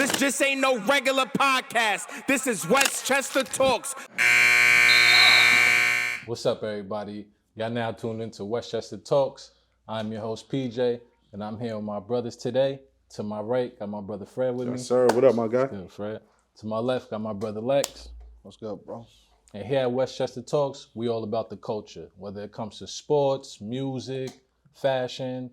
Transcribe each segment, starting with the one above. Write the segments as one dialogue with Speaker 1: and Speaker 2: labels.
Speaker 1: This just ain't no regular podcast. This is Westchester Talks.
Speaker 2: What's up, everybody? Y'all now tuned into Westchester Talks. I'm your host, PJ, and I'm here with my brothers today. To my right, got my brother Fred with me.
Speaker 3: Yes, sir. What up, my guy?
Speaker 2: Good, Fred. To my left, got my brother Lex.
Speaker 4: What's good, bro?
Speaker 2: And here at Westchester Talks, we all about the culture, whether it comes to sports, music, fashion,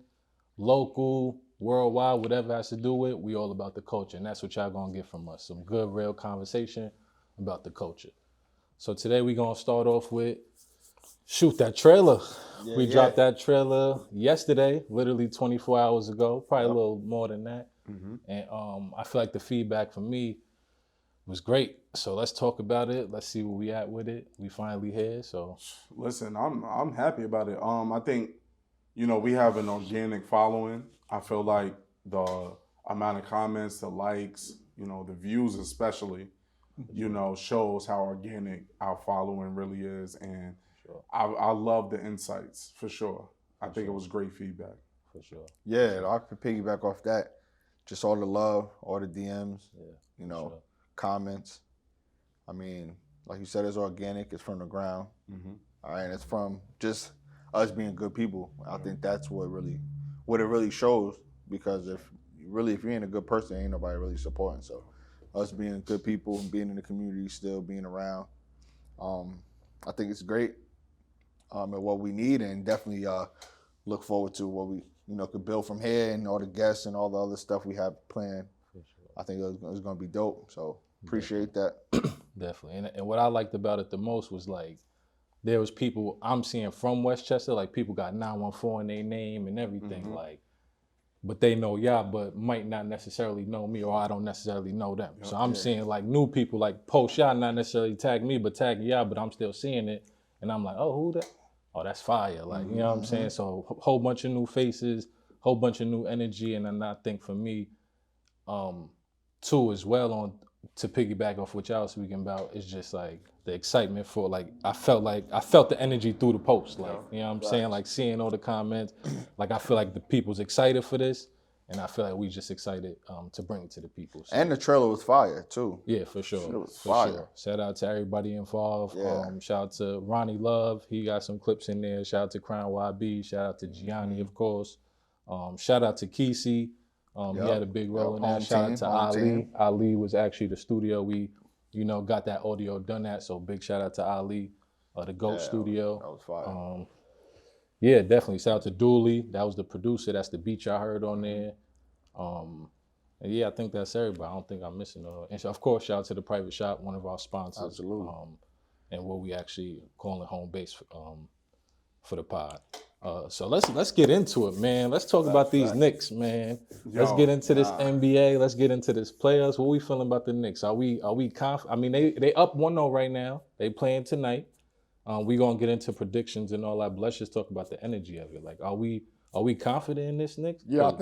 Speaker 2: local, worldwide, whatever has to do with it, we all about the culture. And that's what y'all gonna get from us. Some good, real conversation about the culture. So today we gonna start off with shoot that trailer. We dropped that trailer yesterday, literally 24 hours ago, probably a little more than that. And I feel like the feedback from me was great. So let's talk about it. Let's see where we at with it. We finally here. So
Speaker 3: listen, I'm happy about it. I think, we have an organic following. I feel like the amount of comments, the likes, the views especially, shows how organic our following really is. And I love the insights for sure. I think it was great feedback.
Speaker 2: For sure.
Speaker 4: Yeah, I could piggyback off that. Just all the love, all the DMs, comments. I mean, like you said, it's organic. It's from the ground. All right, and it's from just us being good people. I think that's what it really shows. Because if you ain't a good person, ain't nobody really supporting. So, us being good people, being in the community, still being around, I think it's great. And what we need, and definitely look forward to what we could build from here, and all the guests and all the other stuff we have planned. I think it's going to be dope. So appreciate that.
Speaker 2: Definitely. And what I liked about it the most was like there was people I'm seeing from Westchester, like people got 914 in their name and everything, like, but they know y'all, but might not necessarily know me, or I don't necessarily know them. So I'm seeing like new people like post y'all, not necessarily tag me, but tag y'all, but I'm still seeing it. And I'm like, oh, who that? Oh, that's fire. Like, you know what I'm saying? So whole bunch of new faces, whole bunch of new energy. And then I think for me, too, as well, to piggyback off what y'all was speaking about, is just like the excitement for I felt the energy through the post. Like, you know what I'm saying? Like seeing all the comments, like I feel like the people's excited for this. And I feel like we just excited to bring it to the people. So.
Speaker 4: And the trailer was fire too.
Speaker 2: Yeah, for sure.
Speaker 4: It was fire.
Speaker 2: Sure. Shout out to everybody involved.
Speaker 4: Yeah.
Speaker 2: Shout out to Ronnie Love. He got some clips in there. Shout out to Crown YB. Shout out to Gianni, of course. Shout out to Kesey. He had a big role in that. Shout out to Ali. Ali was actually the studio we, got that audio done at. So big shout out to Ali, the GOAT studio.
Speaker 4: That was fire.
Speaker 2: Yeah, definitely. Shout out to Dooley. That was the producer. That's the beat y'all heard on there. And yeah, I think that's everybody. I don't think I'm missing. And so, of course, shout out to the Private Shop, one of our sponsors.
Speaker 4: Absolutely.
Speaker 2: And what we actually calling home base for the pod. So let's get into it, man. Let's talk about these Knicks, man. Let's get into this NBA. Let's get into this players. What we feeling about the Knicks? Are we confident? I mean, they up 1-0 right now. They playing tonight. We gonna get into predictions and all that, but let's just talk about the energy of it. Like, are we confident in this Knicks?
Speaker 4: Yeah,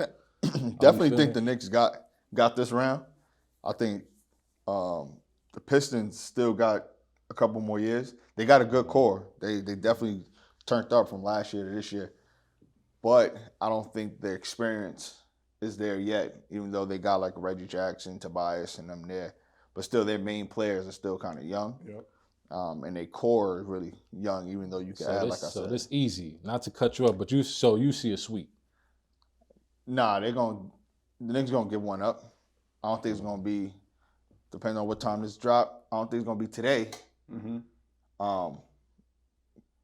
Speaker 4: I definitely think the Knicks got this round. I think the Pistons still got a couple more years. They got a good core. They definitely turned up from last year to this year, but I don't think the experience is there yet. Even though they got like Reggie Jackson, Tobias, and them there, but still their main players are still kind of young.
Speaker 3: Yep.
Speaker 4: And their core is really young, even though you can add, like I said.
Speaker 2: So this easy, not to cut you up, but you see a sweep.
Speaker 4: Nah, the Knicks gonna get one up. I don't think it's gonna be, depending on what time this drop, I don't think it's gonna be today.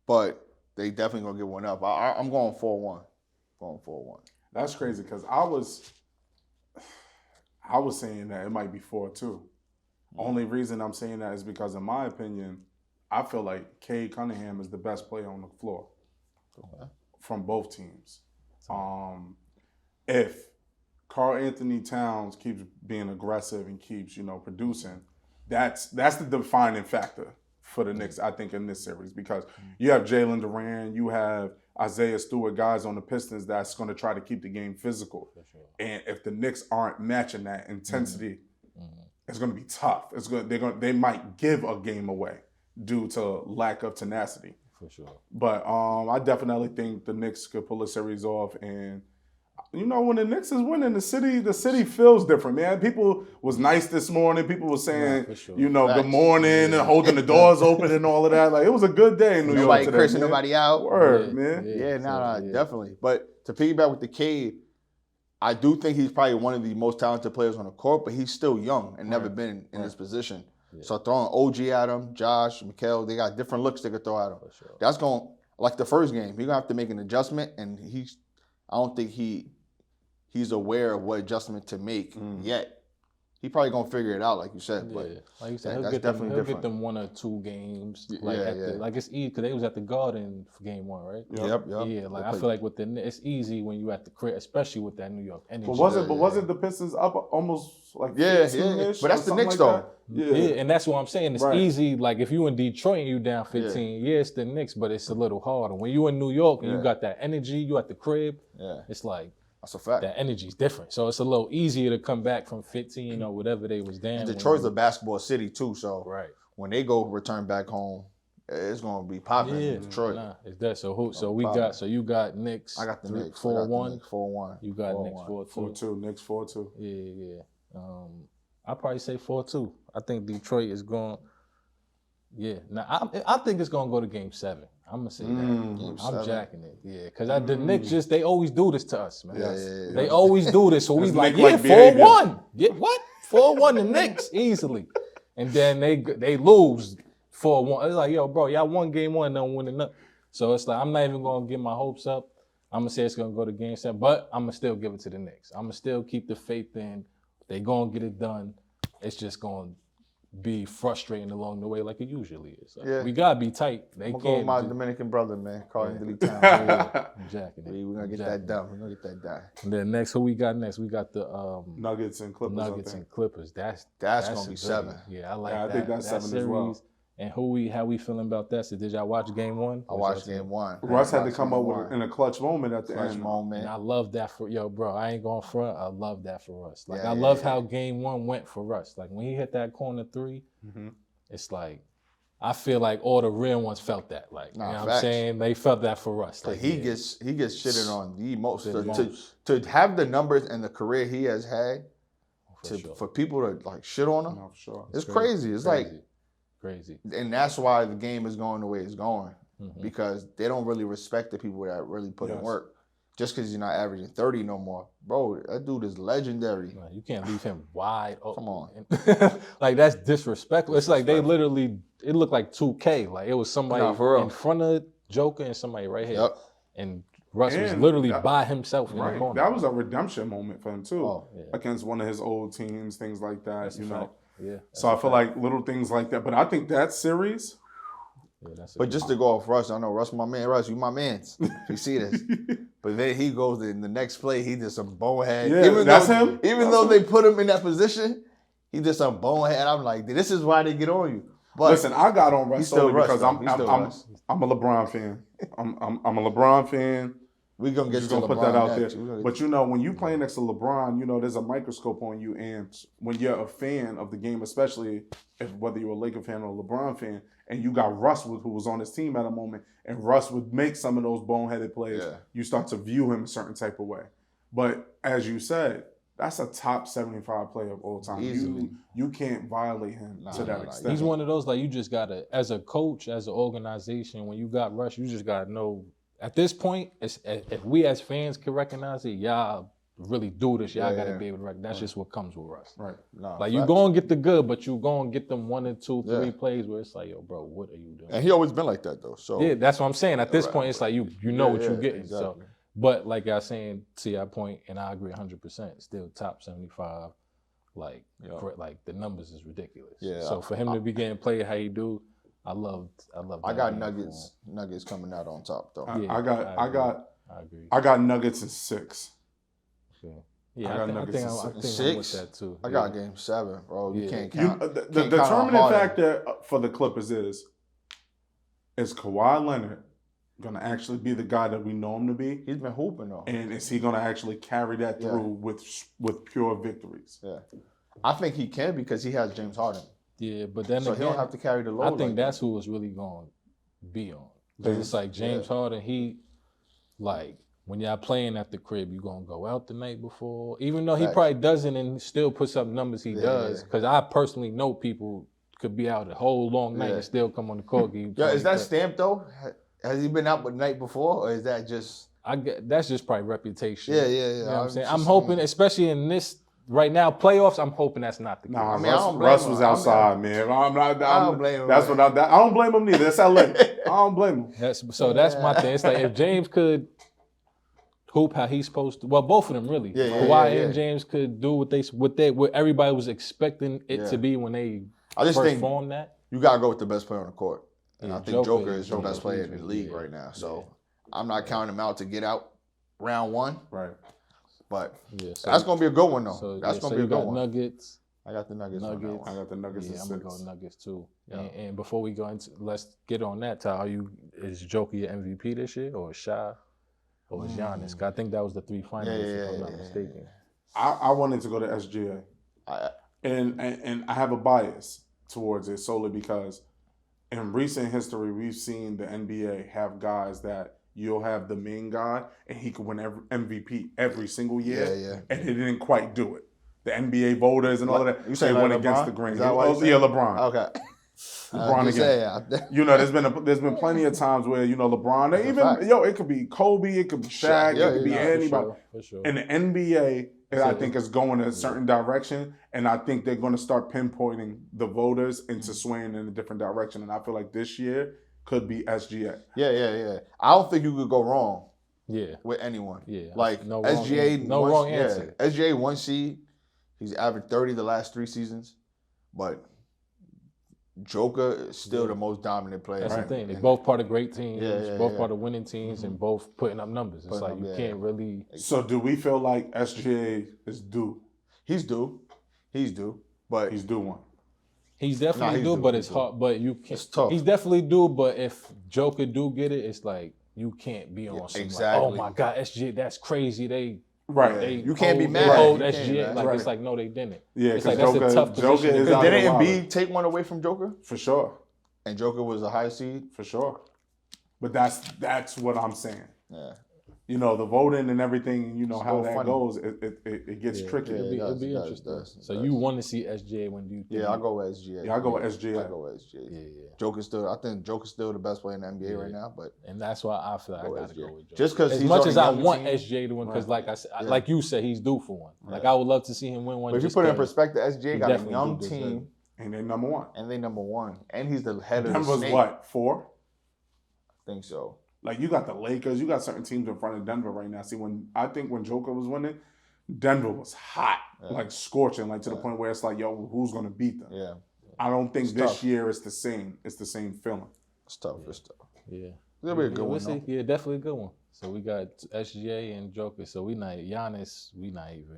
Speaker 4: But they definitely gonna get one up. I'm going 4-1. Going 4-1.
Speaker 3: That's crazy because I was saying that it might be 4-2. Only reason I'm saying that is because, in my opinion, I feel like Cade Cunningham is the best player on the floor from both teams. If Karl Anthony Towns keeps being aggressive and keeps, producing, that's the defining factor for the Knicks, I think, in this series, because you have Jalen Duran, you have Isaiah Stewart, guys on the Pistons that's going to try to keep the game physical. And if the Knicks aren't matching that intensity, it's going to be tough. They might give a game away due to lack of tenacity.
Speaker 2: For sure.
Speaker 3: But I definitely think the Knicks could pull a series off, and when the Knicks is winning, the city feels different, man. People was nice this morning. People were saying,
Speaker 2: for sure.
Speaker 3: good morning, and holding the doors open and all of that. Like, it was a good day in New York
Speaker 4: Nobody
Speaker 3: today,
Speaker 4: cursing
Speaker 3: man.
Speaker 4: nobody out.
Speaker 3: Word, man.
Speaker 4: Yeah, definitely. But to piggyback with the Cade, I do think he's probably one of the most talented players on the court, but he's still young and never been in this position. Yeah. So throwing OG at him, Josh, Mikal, they got different looks they could throw at him. For sure. That's going, like the first game, he's going to have to make an adjustment, and I don't think he's aware of what adjustment to make yet. He probably gonna figure it out, like you said. But
Speaker 2: like you said,
Speaker 4: he'll
Speaker 2: get them 1 or 2 games. Like like it's easy because they was at the Garden for game 1, right?
Speaker 4: Yep.
Speaker 2: Yeah, like I feel like it's easy when you at the crib, especially with that New York energy.
Speaker 3: But wasn't the Pistons up almost like
Speaker 4: 15-ish? But that's the Knicks though.
Speaker 2: Yeah, and that's what I'm saying. It's easy. Like if you in Detroit and you down 15, it's the Knicks, but it's a little harder. When you in New York and you got that energy, you at the crib. It's like.
Speaker 4: That's a fact.
Speaker 2: That energy's different. So it's a little easier to come back from 15 or whatever they was down.
Speaker 4: And Detroit's a basketball city too, so when they return back home, it's gonna be popping in Detroit.
Speaker 2: It's that. So you got Knicks.
Speaker 4: I got the Knicks
Speaker 2: 4-1.
Speaker 4: 4-1.
Speaker 2: You got Knicks 4-2.
Speaker 3: 4-2. Knicks 4-2.
Speaker 2: Yeah. I'll probably say 4-2. I think Detroit is going. Yeah. Now I think it's gonna go to Game 7. I'm gonna say that. I'm jacking it, because the Knicks they always do this to us, man. They always do this, so we like 4-1. Yeah, what? 4-1 the Knicks easily, and then they lose 4-1. It's like, yo, bro, y'all won game 1, don't win enough. So it's like I'm not even gonna get my hopes up. I'm gonna say it's gonna go to Game 7, but I'm gonna still give it to the Knicks. I'm gonna still keep the faith in they gonna get it done. It's just gonna be frustrating along the way like it usually is. Like, we gotta be tight. They can't.
Speaker 4: Go with my Dominican brother, man. Call him Dilly Town. We're gonna get that done.
Speaker 2: And then next, who we got next? We got the
Speaker 3: Nuggets and Clippers.
Speaker 2: Nuggets and Clippers. That's
Speaker 4: gonna be 7.
Speaker 2: Yeah, I like that.
Speaker 3: I think that's 7
Speaker 2: series.
Speaker 3: as well.
Speaker 2: And how we feeling about that? So did y'all watch game 1?
Speaker 4: I watched game 1.
Speaker 3: Russ had to come up with in a clutch moment at the end.
Speaker 2: And I love that for bro. I ain't going front. I love that for us. Like I love how game 1 went for Russ. Like when he hit that corner 3, it's like I feel like all the real ones felt that. Like you know what I'm saying? They felt that for Russ. Like
Speaker 4: he gets shitted on the most. To have the numbers and the career he has had, for people to like shit on him,
Speaker 3: no, for sure.
Speaker 4: It's crazy. It's
Speaker 2: crazy.
Speaker 4: And that's why the game is going the way it's going. Because they don't really respect the people that really put in work. Just because you're not averaging 30 no more. Bro, that dude is legendary.
Speaker 2: Man, you can't leave him wide open.
Speaker 4: Come on.
Speaker 2: Like, that's disrespectful. It's like they literally, it looked like 2K. Like, it was somebody in front of Joker and somebody right here.
Speaker 4: Yep.
Speaker 2: And Russ was literally by himself in the corner.
Speaker 3: That was a redemption moment for him, too. Against one of his old teams, things like that,
Speaker 2: that's
Speaker 3: you know.
Speaker 2: Yeah.
Speaker 3: So I feel like little things like that. But I think that series...
Speaker 4: But just to go off Russ, I know Russ, my man. Russ, you my mans. You see this. But then he goes in the next play, he did some bonehead.
Speaker 3: Yeah, him.
Speaker 4: Even though they put him in that position, he did some bonehead. I'm like, this is why they get on you. But
Speaker 3: listen, I got on Russ solely because I'm a LeBron fan. I'm a LeBron fan.
Speaker 4: We're going to get
Speaker 3: to put that out there. But, when you play next to LeBron, there's a microscope on you. And when you're a fan of the game, especially whether you're a Laker fan or a LeBron fan, and you got Russ, who was on his team at a moment, and Russ would make some of those boneheaded plays, you start to view him a certain type of way. But as you said, that's a top 75 player of all time.
Speaker 4: Easily.
Speaker 3: You can't violate him to that extent.
Speaker 2: He's one of those, like, you just got to, as a coach, as an organization, when you got Russ, you just got to know, at this point, if we as fans can recognize it, y'all really do this, y'all got to be able to recognize. That's just what comes with Russ.
Speaker 3: Right.
Speaker 2: Like, you going to get the good, but you going to get them 1 or 2, 3 plays where it's like, yo, bro, what are you doing?
Speaker 4: And he always been like that, though. So
Speaker 2: yeah, that's what I'm saying. At this point, it's like you know what you're getting.
Speaker 4: Exactly.
Speaker 2: So, but like I was saying, to your point, and I agree 100%, still top 75. Like the numbers is ridiculous. Yeah. So for him to be getting played how he do, I love.
Speaker 4: I got Nuggets coming out on top though.
Speaker 3: I agree. I got Nuggets in 6.
Speaker 2: Okay. Yeah, I think I'm with that too.
Speaker 4: I got game 7, bro. You can't count.
Speaker 3: The determining factor for the Clippers is Kawhi Leonard gonna actually be the guy that we know him to be?
Speaker 4: He's been hooping though.
Speaker 3: And is he gonna actually carry that through with pure victories?
Speaker 4: Yeah. I think he can because he has James Harden.
Speaker 2: Yeah, but then
Speaker 4: so he don't have to carry the load.
Speaker 2: I think that's who it's really going to be on. Because it's like James Harden, he like when y'all playing at the crib, you gonna go out the night before? Even though he
Speaker 4: Facts.
Speaker 2: probably doesn't and still puts up numbers he does. Because I personally know people could be out a whole long night and still come on the court.
Speaker 4: Yeah, is that stamped though? Has he been out the night before, or is that just?
Speaker 2: That's just probably reputation.
Speaker 4: Yeah.
Speaker 2: You know what I'm saying? I'm hoping, especially in this right now playoffs, I'm hoping that's not the case.
Speaker 3: Nah,
Speaker 4: I mean, I don't blame
Speaker 3: Russ
Speaker 4: him.
Speaker 3: was outside, man. I
Speaker 4: don't blame him,
Speaker 3: That's
Speaker 4: man.
Speaker 3: what I don't blame him neither. That's LA. I don't blame him.
Speaker 2: That's my thing. It's like if James could hoop how he's supposed to. Well, both of them really. Kawhi and James could do what everybody was expecting it to be when they first formed that.
Speaker 4: You gotta go with the best player on the court, and I think Joker is the
Speaker 2: Joker
Speaker 4: best player in the league right now. So I'm not counting him out to get out round one.
Speaker 3: Right.
Speaker 4: But
Speaker 2: so
Speaker 4: that's gonna be a good one though.
Speaker 2: So,
Speaker 4: that's gonna be a good one.
Speaker 2: Nuggets.
Speaker 4: I got the Nuggets.
Speaker 3: I got the Nuggets.
Speaker 2: Yeah, I'm gonna go Nuggets too.
Speaker 4: Yeah.
Speaker 2: And before we go into, let's get on that. Ty, is Joker your MVP this year, or is Sha, or is Giannis? 'Cause I think that was the three finalists, if I'm not mistaken.
Speaker 3: I wanted to go to SGA, and I have a bias towards it solely because in recent history we've seen the NBA have guys that you'll have the main guy and he could win MVP every single year, and he didn't quite do it. The NBA voters and all of that,
Speaker 4: you say
Speaker 3: they went
Speaker 4: LeBron?
Speaker 3: against the grain.
Speaker 4: Is that what you said?
Speaker 3: Yeah, LeBron.
Speaker 4: Okay.
Speaker 3: LeBron again. You know, there's been plenty of times where LeBron, it could be Kobe, it could be Shaq, it could be anybody.
Speaker 2: For sure.
Speaker 3: And the NBA, I think, is going in a certain direction, and I think they're going to start pinpointing the voters into swaying in a different direction. And I feel like this year could be SGA.
Speaker 4: Yeah. I don't think you could go wrong.
Speaker 2: Yeah.
Speaker 4: With anyone.
Speaker 2: Yeah.
Speaker 4: Like
Speaker 2: no
Speaker 4: SGA,
Speaker 2: wrong answer.
Speaker 4: SGA 1 seed. He's averaged 30 the last 3 seasons, but Joker is still the most dominant player.
Speaker 2: That's the thing. They're both part of great teams, both part of winning teams, and both putting up numbers. It's like you can't really.
Speaker 3: So do we feel like SGA is due?
Speaker 4: He's due, but
Speaker 3: he's due one.
Speaker 2: He's definitely due, but it's hard. But you can't.
Speaker 4: It's tough.
Speaker 2: He's definitely due, but if Joker do get it, it's like you can't be on some like, oh my God, SGA, that's crazy.
Speaker 4: You can't be mad.
Speaker 2: They hold SGA. Like it's like no, they didn't.
Speaker 3: Yeah,
Speaker 2: it's like that's a tough position.
Speaker 4: Didn't Embiid take one away from Joker?
Speaker 3: For sure.
Speaker 4: And Joker was a high seed?
Speaker 3: For sure. But that's what I'm saying.
Speaker 4: Yeah.
Speaker 3: The voting and everything, how that
Speaker 4: funny.
Speaker 3: goes, it gets tricky.
Speaker 2: It'll be interesting. So you want to see SGA when you think?
Speaker 4: Yeah, I'll go with SGA.
Speaker 3: Yeah, I'll go with SGA.
Speaker 4: I'll go with SGA. Yeah. I think Joker's still the best player in the NBA right now, but
Speaker 2: and that's why I feel like I gotta go with Joker.
Speaker 4: Just because
Speaker 2: as much as I want SGA to win, because like I said, like you said, he's due for one. Like I would love to see him win one.
Speaker 4: But if you put it in perspective, SGA got a young team,
Speaker 3: and they're number one.
Speaker 4: And he's the head of the
Speaker 3: Denver's
Speaker 4: snake.
Speaker 3: what, 4?
Speaker 4: I think so.
Speaker 3: Like you got the Lakers, you got certain teams in front of Denver right now. See, when Joker was winning, Denver was hot, like scorching, like to the point where it's like, yo, who's gonna beat them?
Speaker 4: Yeah.
Speaker 3: I don't think this year it's the same. It's the same feeling.
Speaker 4: It's tough.
Speaker 2: Yeah.
Speaker 4: It'll be a good one.
Speaker 2: See. Yeah, definitely a good one. So we got SGA and Joker. So we not Giannis. We not even.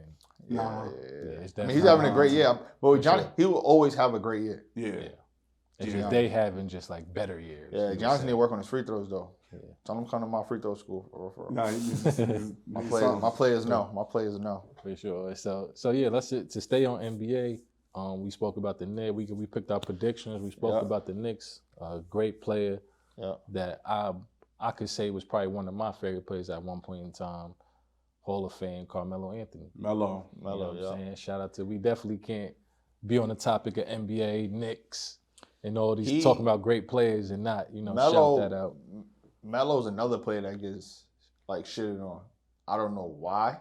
Speaker 4: Yeah.
Speaker 2: He's
Speaker 4: having a great year. But with Johnny, he will always have a great year.
Speaker 3: Yeah.
Speaker 2: It's just they having just like better years.
Speaker 4: Yeah, Johnson need to work on his free throws though. Yeah. Tell him to come to my free throw school. My players know. My players know.
Speaker 2: For sure. So yeah, let's to stay on NBA. We spoke about the Knicks. We picked our predictions. We spoke about the Knicks. A great player that I could say was probably one of my favorite players at one point in time. Hall of Fame, Carmelo Anthony.
Speaker 3: Melo,
Speaker 2: you know what I'm saying? Shout out to. We definitely can't be on the topic of NBA, Knicks, and all these talking about great players and not shout that out.
Speaker 4: Melo's another player that gets like shitted on. I don't know why,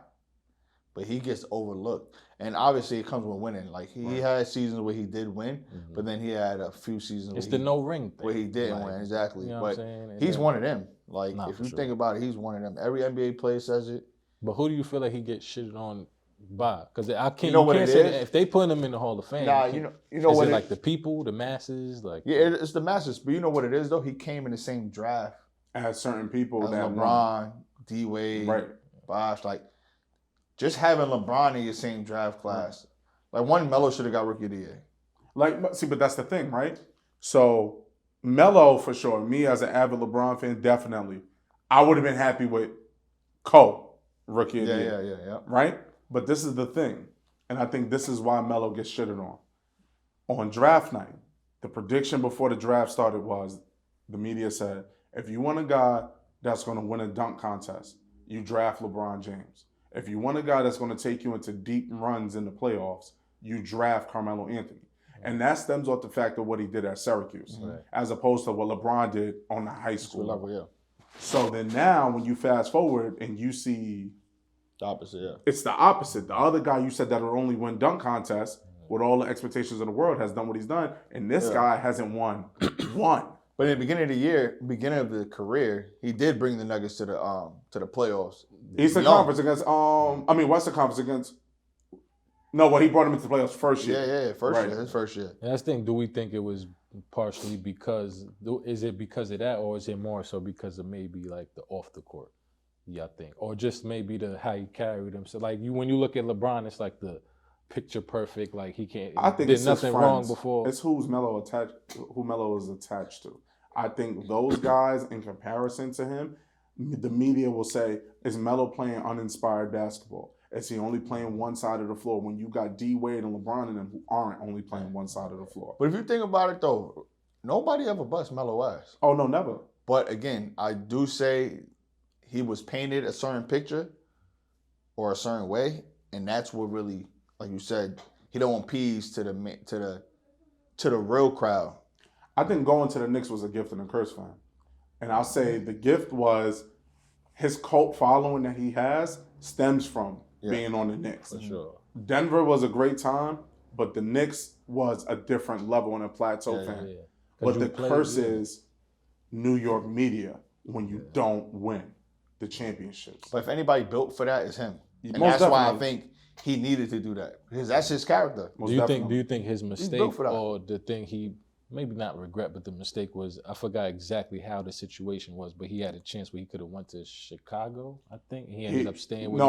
Speaker 4: but he gets overlooked. And obviously it comes with winning. Like he had seasons where he did win, but then he had a few seasons
Speaker 2: no ring thing.
Speaker 4: Where he didn't win, exactly.
Speaker 2: You know
Speaker 4: but he's one of them. Like if you think about it, he's one of them. Every NBA player says it.
Speaker 2: But who do you feel like he gets shitted on by? Because I can't.
Speaker 4: You know what
Speaker 2: can't
Speaker 4: it
Speaker 2: say
Speaker 4: is?
Speaker 2: That if they put him in the Hall of Fame,
Speaker 4: you know
Speaker 2: is
Speaker 4: what
Speaker 2: it like the people, the masses, like
Speaker 4: it's the masses. But you know what it is though? He came in the same draft
Speaker 3: as certain people
Speaker 4: as
Speaker 3: that
Speaker 4: LeBron, D Wade, Bosh. Like just having LeBron in your same draft class, like one Melo should have got Rookie of the Year.
Speaker 3: Like, see, but that's the thing, right? So Melo for sure. Me as an avid LeBron fan, definitely, I would have been happy with Rookie of the Year.
Speaker 4: Yeah.
Speaker 3: Right? But this is the thing, and I think this is why Melo gets shitted on. On draft night, the prediction before the draft started was, the media said, if you want a guy that's going to win a dunk contest, you draft LeBron James. If you want a guy that's going to take you into deep runs in the playoffs, you draft Carmelo Anthony. And that stems off the fact of what he did at Syracuse, as opposed to what LeBron did on the high school level.
Speaker 4: Yeah.
Speaker 3: So then now when you fast forward and you see
Speaker 4: The opposite, yeah.
Speaker 3: it's the opposite. The other guy you said that will only win dunk contests with all the expectations in the world has done what he's done. And this guy hasn't won one.
Speaker 4: But in the beginning of the year, beginning of the career, he did bring the Nuggets to the playoffs.
Speaker 3: Eastern Conference against Western Conference against he brought him into the playoffs first year.
Speaker 4: Yeah, his first year.
Speaker 2: And that's the thing, do we think it was partially because of that, or is it more so because of maybe like the off the court? Yeah, I think. Or just maybe how he carried himself. Like when you look at LeBron, it's like the picture perfect, like he can't did nothing wrong before.
Speaker 3: It's who Melo is attached to. I think those guys in comparison to him, the media will say, is Melo playing uninspired basketball? Is he only playing one side of the floor when you got D Wade and LeBron in them who aren't only playing one side of the floor?
Speaker 4: But if you think about it though, nobody ever busts Melo ass.
Speaker 3: Oh no, never.
Speaker 4: But again, I do say he was painted a certain picture or a certain way, and that's what really, like you said, he don't appease to the real crowd.
Speaker 3: I think going to the Knicks was a gift and a curse for him. And I'll say the gift was his cult following that he has stems from being on the Knicks.
Speaker 2: For sure.
Speaker 3: Denver was a great time, but the Knicks was a different level and a plateau fan.
Speaker 2: Yeah.
Speaker 3: But the curse is New York media when you don't win the championships.
Speaker 4: But if anybody built for that, it's him. And
Speaker 3: Most
Speaker 4: that's why I
Speaker 3: definitely.
Speaker 4: think he needed to do that. Because that's his character.
Speaker 3: Most
Speaker 2: Do you
Speaker 3: definitely.
Speaker 2: think his mistake
Speaker 4: built for that.
Speaker 2: or the thing he maybe not regret, but the mistake was, I forgot exactly how the situation was, but he had a chance where he could have went to Chicago, I think. He ended up staying with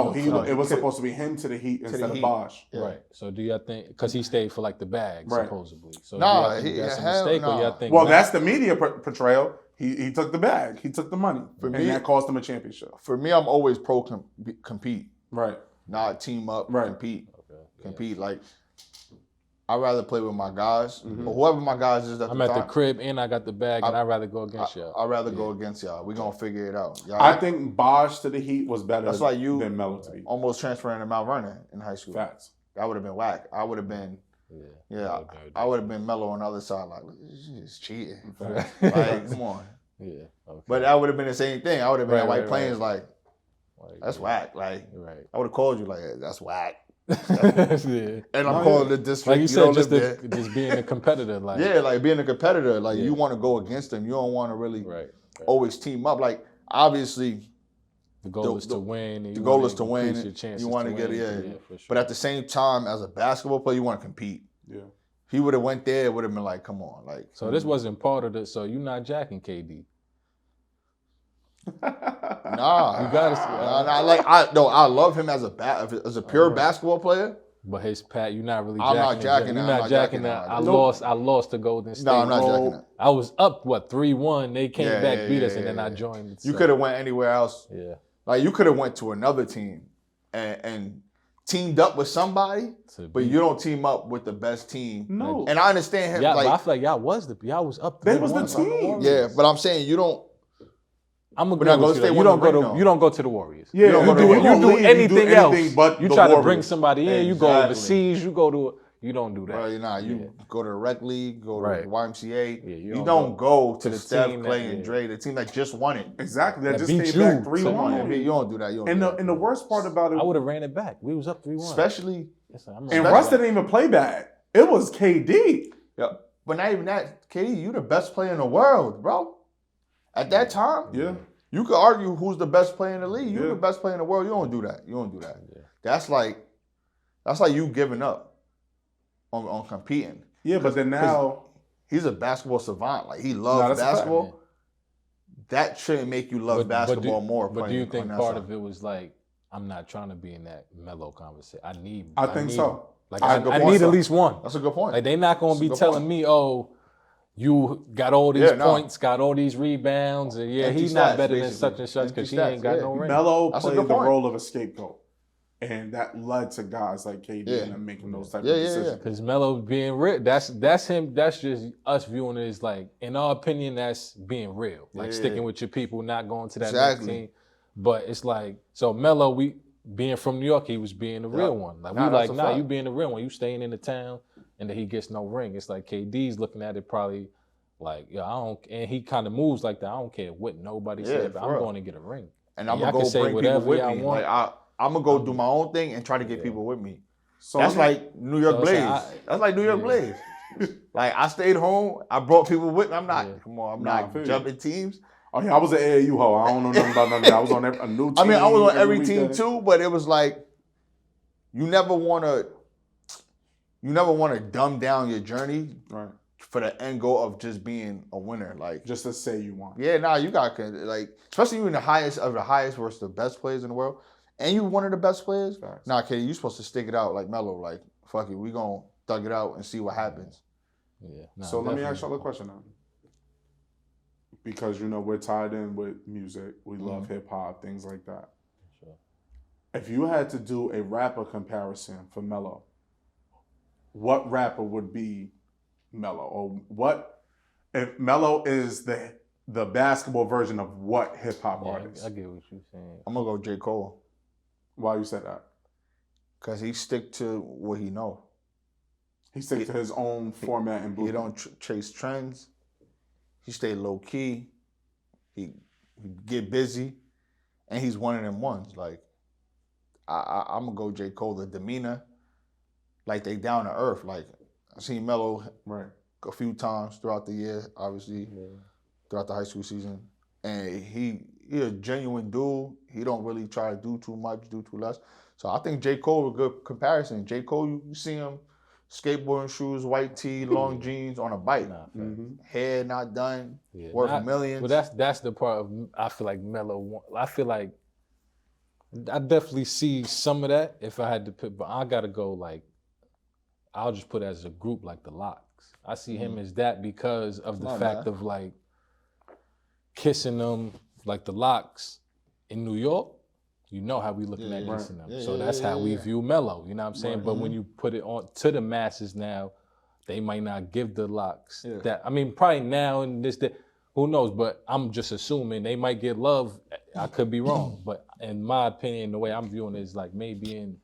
Speaker 3: it was supposed to be him to the Heat instead of Bosh.
Speaker 4: Yeah.
Speaker 2: Right. So do y'all think, because he stayed for like the bag,
Speaker 3: Right.
Speaker 2: supposedly. So
Speaker 4: Nah,
Speaker 2: do y'all think
Speaker 4: he-
Speaker 2: that's a
Speaker 4: hell
Speaker 2: mistake, or
Speaker 4: nah.
Speaker 2: y'all think
Speaker 3: Well,
Speaker 2: nah?
Speaker 3: that's the media portrayal. He took the bag. He took the money. And
Speaker 4: me-
Speaker 3: that cost him a championship.
Speaker 4: For me, I'm always pro compete.
Speaker 3: Right.
Speaker 4: Not team up,
Speaker 3: Right.
Speaker 4: compete.
Speaker 2: Okay, yeah.
Speaker 4: Compete. Like, I'd rather play with my guys, or whoever my guys is at
Speaker 2: I'm
Speaker 4: the
Speaker 2: at
Speaker 4: time.
Speaker 2: the crib and I got the bag, and I'd rather go against y'all.
Speaker 4: I'd rather go against y'all. We're going to figure it out. Y'all
Speaker 3: I think Bosh to the Heat was better
Speaker 4: That's like you
Speaker 3: than Melo to the Heat.
Speaker 4: almost transferring to Mount Vernon in high school.
Speaker 3: Facts.
Speaker 4: That would have been whack. I would have been, I would have been Melo on the other side. Like, this is cheating. Like, come on.
Speaker 2: Yeah. Okay.
Speaker 4: But that would have been the same thing. I would have been
Speaker 2: Right,
Speaker 4: at White
Speaker 2: right,
Speaker 4: Plains
Speaker 2: right.
Speaker 4: like, that's whack. Like,
Speaker 2: Right.
Speaker 4: I would have called you like, that's whack.
Speaker 2: Yeah.
Speaker 4: And I'm calling the district.
Speaker 2: Like you said,
Speaker 4: don't
Speaker 2: just
Speaker 4: live there.
Speaker 2: just being a competitor, like
Speaker 4: Yeah, like being a competitor. Like, you want to go against them. You don't want to really
Speaker 2: right.
Speaker 4: always team up. Like, obviously,
Speaker 2: The goal is to win. And
Speaker 4: the
Speaker 2: you
Speaker 4: goal
Speaker 2: wanna
Speaker 4: is to win.
Speaker 2: increase your chances
Speaker 4: You want to get
Speaker 2: win.
Speaker 4: it,
Speaker 2: for sure.
Speaker 4: But at the same time, as a basketball player, you want to compete.
Speaker 3: Yeah.
Speaker 4: If he would have went there, it would have been like, come on, like.
Speaker 2: So this wasn't part of the. So you're not jacking KD.
Speaker 4: Nah,
Speaker 2: You gotta.
Speaker 4: I love him as a pure basketball player.
Speaker 2: But his pat, you're not really.
Speaker 4: I'm not jacking
Speaker 2: You're
Speaker 4: that.
Speaker 2: not
Speaker 4: I'm not
Speaker 2: jacking
Speaker 4: jacking
Speaker 2: that.
Speaker 4: that.
Speaker 2: I lost to Golden State.
Speaker 4: No, I'm not jacking that.
Speaker 2: I was up 3-1. They came
Speaker 4: Yeah,
Speaker 2: back,
Speaker 4: yeah,
Speaker 2: beat us,
Speaker 4: yeah,
Speaker 2: and then
Speaker 4: yeah,
Speaker 2: I
Speaker 4: yeah.
Speaker 2: joined.
Speaker 4: You could have went anywhere else.
Speaker 2: Yeah.
Speaker 4: Like, you could have went to another team and teamed up with somebody, but you don't team up with the best team.
Speaker 3: No.
Speaker 4: And I understand him.
Speaker 2: Yeah,
Speaker 4: like,
Speaker 2: but I feel like y'all was up.
Speaker 3: They was the
Speaker 2: 3-1.
Speaker 3: team.
Speaker 4: yeah, but I'm saying you don't.
Speaker 2: I'm
Speaker 4: We're not
Speaker 2: agree
Speaker 4: gonna
Speaker 2: with
Speaker 4: stay
Speaker 2: you.
Speaker 4: with the ring, though.
Speaker 2: You don't go to the Warriors.
Speaker 3: Yeah,
Speaker 4: You don't
Speaker 3: you
Speaker 4: go to
Speaker 3: do,
Speaker 4: the
Speaker 3: you
Speaker 2: You do
Speaker 3: leave,
Speaker 2: anything else.
Speaker 3: but
Speaker 2: You
Speaker 3: the
Speaker 2: try to bring
Speaker 3: Warriors.
Speaker 2: somebody in. You go
Speaker 4: Exactly.
Speaker 2: overseas. You go to. You don't do that.
Speaker 4: Bro, you're not. You go to the rec league, go to
Speaker 2: Right.
Speaker 4: the YMCA.
Speaker 2: Yeah,
Speaker 4: you don't go to
Speaker 2: the
Speaker 4: Steph,
Speaker 2: team
Speaker 4: Clay,
Speaker 2: that-
Speaker 4: and Dre, the team that just won it.
Speaker 3: Exactly. That
Speaker 2: That
Speaker 3: just
Speaker 2: beat
Speaker 3: came
Speaker 2: you.
Speaker 3: back 3-1.
Speaker 4: Yeah, you don't do that. You don't
Speaker 3: And
Speaker 4: do
Speaker 3: the
Speaker 4: that.
Speaker 3: and the worst part about it,
Speaker 2: I would have ran it back. We was up 3-1.
Speaker 4: Especially,
Speaker 2: Yes, sir.
Speaker 3: and Russ didn't even play bad. It was KD.
Speaker 4: yeah, but not even that. KD, you the best player in the world, bro. At that time,
Speaker 3: Yeah.
Speaker 4: you could argue who's the best player in the league. You're
Speaker 3: Yeah.
Speaker 4: the best player in the world. You don't do that. You don't do that. That's like you giving up on competing.
Speaker 3: Yeah, but then now
Speaker 4: He's a basketball savant. Like, he
Speaker 3: Nah,
Speaker 4: loves
Speaker 3: that's a fact,
Speaker 4: basketball.
Speaker 2: man.
Speaker 4: That shouldn't make you love basketball more.
Speaker 2: But do you think
Speaker 4: on that
Speaker 2: part
Speaker 4: side.
Speaker 2: of it was like, I'm not trying to be in that mellow conversation.
Speaker 3: I think so.
Speaker 2: Like
Speaker 4: That's a good
Speaker 2: I
Speaker 4: point,
Speaker 2: need
Speaker 4: so.
Speaker 2: at least one.
Speaker 4: That's a good point.
Speaker 2: Like they're not gonna
Speaker 4: That's a
Speaker 2: be
Speaker 4: good
Speaker 2: telling
Speaker 4: point.
Speaker 2: me, oh, you got all these
Speaker 4: Yeah, no.
Speaker 2: points, got all these rebounds, and yeah,
Speaker 4: Empty
Speaker 2: he's not
Speaker 4: stats,
Speaker 2: better than
Speaker 4: basically.
Speaker 2: such and such because
Speaker 4: Empty
Speaker 2: he ain't
Speaker 4: stats,
Speaker 2: got
Speaker 4: yeah.
Speaker 2: no ring.
Speaker 3: Melo
Speaker 4: That's a
Speaker 3: played
Speaker 4: good
Speaker 3: the
Speaker 4: point.
Speaker 3: role of a scapegoat. And that led to guys like KD
Speaker 4: Yeah.
Speaker 3: and them making those type
Speaker 4: Yeah,
Speaker 3: of
Speaker 4: yeah, yeah.
Speaker 3: decisions.
Speaker 2: Because Melo being real, that's him. That's just us viewing it as like, in our opinion, that's being real. Like
Speaker 4: Yeah.
Speaker 2: sticking with your people, not going to that
Speaker 4: Exactly.
Speaker 2: next team. But it's like, so Melo, we being from New York, he was being the real one. Like,
Speaker 4: Nah,
Speaker 2: we
Speaker 4: that's
Speaker 2: like,
Speaker 4: a fact.
Speaker 2: you being the real one. You staying in the town, and then he gets no ring. It's like KD's looking at it probably like, yo, I don't, and he kind of moves like that. I don't care what nobody said, but
Speaker 4: for
Speaker 2: I'm
Speaker 4: real.
Speaker 2: going to get a ring.
Speaker 4: And I'm
Speaker 2: y'all
Speaker 4: gonna
Speaker 2: can
Speaker 4: go
Speaker 2: say
Speaker 4: bring people
Speaker 2: whatever
Speaker 4: with
Speaker 2: y'all
Speaker 4: me.
Speaker 2: want.
Speaker 4: Like I'm gonna go do my own thing and try to get people with me.
Speaker 3: So
Speaker 4: That's
Speaker 3: let me-
Speaker 4: like New York
Speaker 2: So it's
Speaker 4: Blaze.
Speaker 2: like
Speaker 4: That's like New York Blaze. Like I stayed home, I brought people with me. I'm not, come on, I'm
Speaker 3: Nah, I
Speaker 4: not
Speaker 3: feel you.
Speaker 4: jumping teams.
Speaker 3: Oh yeah, I was an AAU hoe. I don't know nothing about none of that. I was on a new team.
Speaker 4: I mean, I was on every team
Speaker 3: weekend.
Speaker 4: too, but it was like you never wanna dumb down your journey
Speaker 3: Right.
Speaker 4: for the end goal of just being a winner. Like,
Speaker 3: Just to say you won.
Speaker 4: yeah, nah, you got like, especially you in the highest of the highest versus the best players in the world, and you one of the best players.
Speaker 3: Facts.
Speaker 4: Nah, Katie, you supposed to stick it out like Melo. Like, fuck it, we gonna thug it out and see what happens.
Speaker 2: Yeah. Nah,
Speaker 3: So let me ask
Speaker 2: definitely.
Speaker 3: y'all a question now. Because we're tied in with music, we love hip hop, things like that.
Speaker 2: Sure.
Speaker 3: If you had to do a rapper comparison for Melo, what rapper would be Melo? Or what if Melo is the basketball version of what hip hop
Speaker 2: Yeah,
Speaker 3: artist?
Speaker 2: I get what you're saying.
Speaker 4: I'm gonna go J. Cole
Speaker 3: Why you said that?
Speaker 4: because he stick to what he know.
Speaker 3: He sticks to his own format and
Speaker 4: He
Speaker 3: blueprint.
Speaker 4: don't chase trends. He stay low key. He get busy, and he's one of them ones. Like I'm gonna go J. Cole. The demeanor, like they down to earth. Like I seen Melo
Speaker 3: Right.
Speaker 4: a few times throughout the year, obviously throughout the high school season, and he a genuine dude. He don't really try to do too much, do too less. So I think J. Cole a good comparison. J. Cole, you see him. Skateboarding shoes, white tee, long jeans on a bike.
Speaker 2: Nah,
Speaker 4: Hair not done,
Speaker 2: yeah.
Speaker 4: worth millions.
Speaker 2: Well, that's the part of I feel like Melo. I feel like I definitely see some of that if I had to pick, but I gotta go like I'll just put it as a group like the Locks. I see him as that because of the
Speaker 4: Not
Speaker 2: fact
Speaker 4: bad.
Speaker 2: of like kissing them like the Locks in New York. You know how we looking at kissing them.
Speaker 4: Yeah,
Speaker 2: so
Speaker 4: yeah,
Speaker 2: that's
Speaker 4: yeah,
Speaker 2: how we
Speaker 4: yeah.
Speaker 2: view Melo. You know what I'm saying? But when you put it on to the masses now, they might not give the Locks that. I mean, probably now in this day, who knows? But I'm just assuming they might get love. I could be wrong, but in my opinion, the way I'm viewing it is like maybe in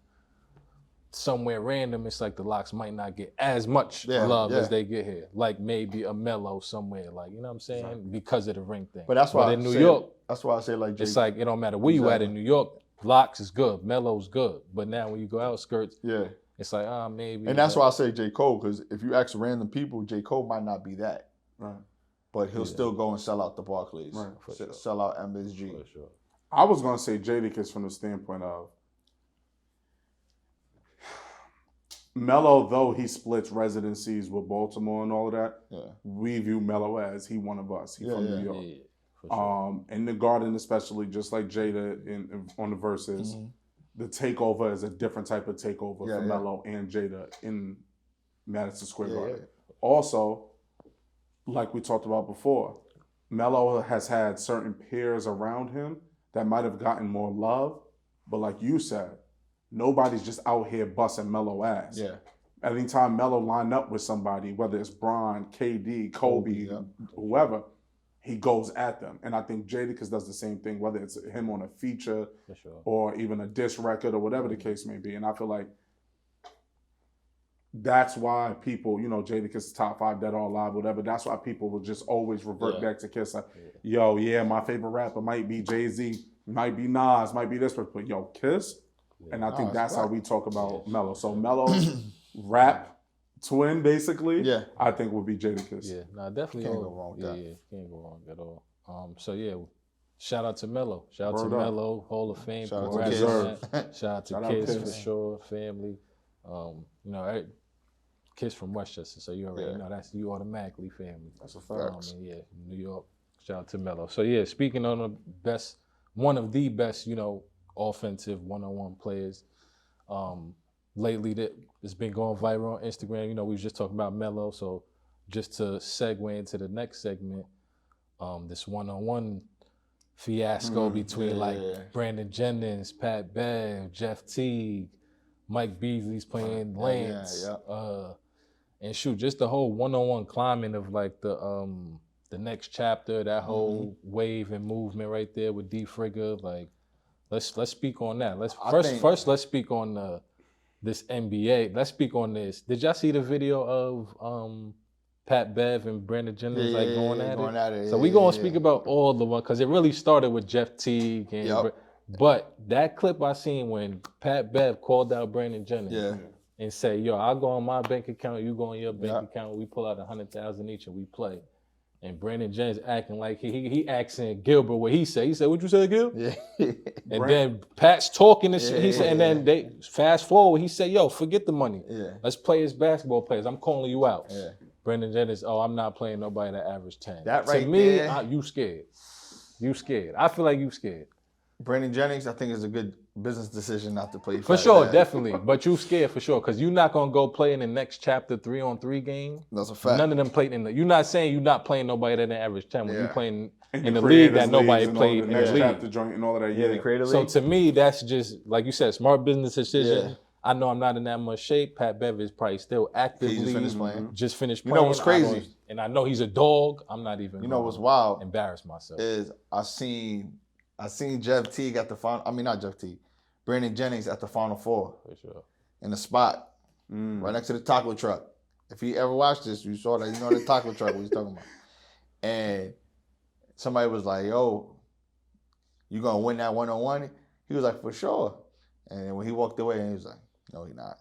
Speaker 2: somewhere random, it's like the Locks might not get as much love as they get here. Like maybe a Melo somewhere, like you know what I'm saying, because of the ring thing.
Speaker 4: But that's why
Speaker 2: in New York,
Speaker 4: that's why I say like J.
Speaker 2: it's like it don't matter where you at in New York. Locks is good, Melo's good, but now when you go outskirts,
Speaker 4: yeah.
Speaker 2: it's like maybe.
Speaker 4: And that's why I say J. Cole, because if you ask random people, J. Cole might not be that.
Speaker 3: Right.
Speaker 4: But he'll still go and sell out the Barclays.
Speaker 3: Right,
Speaker 4: Sell out MSG.
Speaker 2: For sure.
Speaker 3: I was gonna say Jadakiss from the standpoint of Melo, though he splits residencies with Baltimore and all of that, we view Melo as he one of us. He from New York.
Speaker 2: Yeah, for sure.
Speaker 3: In the Garden, especially, just like Jada on the Verses, the takeover is a different type of takeover for Melo and Jada in Madison Square Garden. Also, like we talked about before, Melo has had certain peers around him that might have gotten more love, but like you said, nobody's just out here busting Melo ass.
Speaker 4: Yeah.
Speaker 3: Anytime Melo line up with somebody, whether it's Bron, KD, Kobe, whoever, he goes at them. And I think Jadakiss does the same thing, whether it's him on a feature or even a diss record or whatever the case may be. And I feel like that's why people, Jadakiss is top 5 dead or alive, whatever. That's why people will just always revert back to Kiss. Like, yo, my favorite rapper might be Jay-Z, might be Nas, might be this, but yo, Kiss. And I think that's how we talk about Melo. So Melo's rap twin, basically, I think would be Jadakiss.
Speaker 2: Yeah, definitely
Speaker 4: Can't go wrong with that.
Speaker 2: Yeah, can't go wrong at all. So yeah, shout out to Melo. Shout out to Melo, Hall of Fame.
Speaker 4: Shout out to
Speaker 2: Congrats
Speaker 4: Kiss.
Speaker 2: on that. Shout out to Kiss for
Speaker 3: Kiss.
Speaker 2: sure, family. Kiss from Westchester, so you already know you automatically family.
Speaker 3: That's a fact.
Speaker 2: New York. Shout out to Melo. So yeah, speaking on one of the best, offensive one-on-one players. Lately, it's been going viral on Instagram. We was just talking about Melo, so just to segue into the next segment, this one-on-one fiasco between Brandon Jennings, Pat Bev, Jeff Teague, Mike Beasley's playing Lance, and just the whole one-on-one climbing of like the next chapter, that whole wave and movement right there with D. Frigga, like. Let's speak on that.
Speaker 4: think-
Speaker 2: First let's speak on this NBA. Let's speak on this. Did y'all see the video of Pat Bev and Brandon Jennings going at it? So we gonna speak about all the one because it really started with Jeff Teague and but that clip I seen when Pat Bev called out Brandon Jennings and say, "Yo, I'll go on my bank account, you go on your bank account. We pull out 100,000 each and we play." And Brandon Jennings acting like he asking Gilbert what he said. He said, "What you say, Gil?"
Speaker 4: Yeah.
Speaker 2: And then Pat's talking and shit. He said, and then they fast forward. He said, "Yo, forget the money. Let's play as basketball players. I'm calling you out."
Speaker 4: Yeah.
Speaker 2: Brandon Jennings, I'm not playing nobody that average 10.
Speaker 4: That
Speaker 2: to
Speaker 4: right
Speaker 2: me,
Speaker 4: there-
Speaker 2: you scared. You scared. I feel like you scared.
Speaker 4: Brandon Jennings, I think, is a good business decision not to play.
Speaker 2: For sure, definitely. But you scared for sure because you're not gonna go play in the next chapter 3-on-3 game.
Speaker 4: That's a fact.
Speaker 2: None of them played in the. You're not saying you're not playing nobody that average 10 when you're playing in the
Speaker 3: creators
Speaker 2: league that
Speaker 3: leagues
Speaker 2: nobody
Speaker 3: and all
Speaker 2: played
Speaker 3: the
Speaker 2: in
Speaker 3: next
Speaker 2: the
Speaker 3: chapter
Speaker 2: league.
Speaker 3: joint and all of that.
Speaker 4: Yeah, the creator
Speaker 2: So
Speaker 4: league.
Speaker 2: to me, that's just like you said, smart business decision.
Speaker 4: Yeah.
Speaker 2: I know I'm not in that much shape. Pat Bev is probably still actively
Speaker 4: He just finished playing.
Speaker 2: Just finished
Speaker 4: You
Speaker 2: playing.
Speaker 4: know what's crazy?
Speaker 2: And I know he's a dog. I'm not even.
Speaker 4: You know what's wild
Speaker 2: Embarrass myself.
Speaker 4: is I seen Jeff Teague at the final. I mean, not Jeff Teague. Brandon Jennings at the Final Four
Speaker 2: For sure.
Speaker 4: in the spot right next to the taco truck. If you ever watched this, you saw that. You know the taco truck. What he's talking about. And somebody was like, "Yo, you gonna win that 1-on-1?" He was like, "For sure." And when he walked away, he was like, "No, he's not."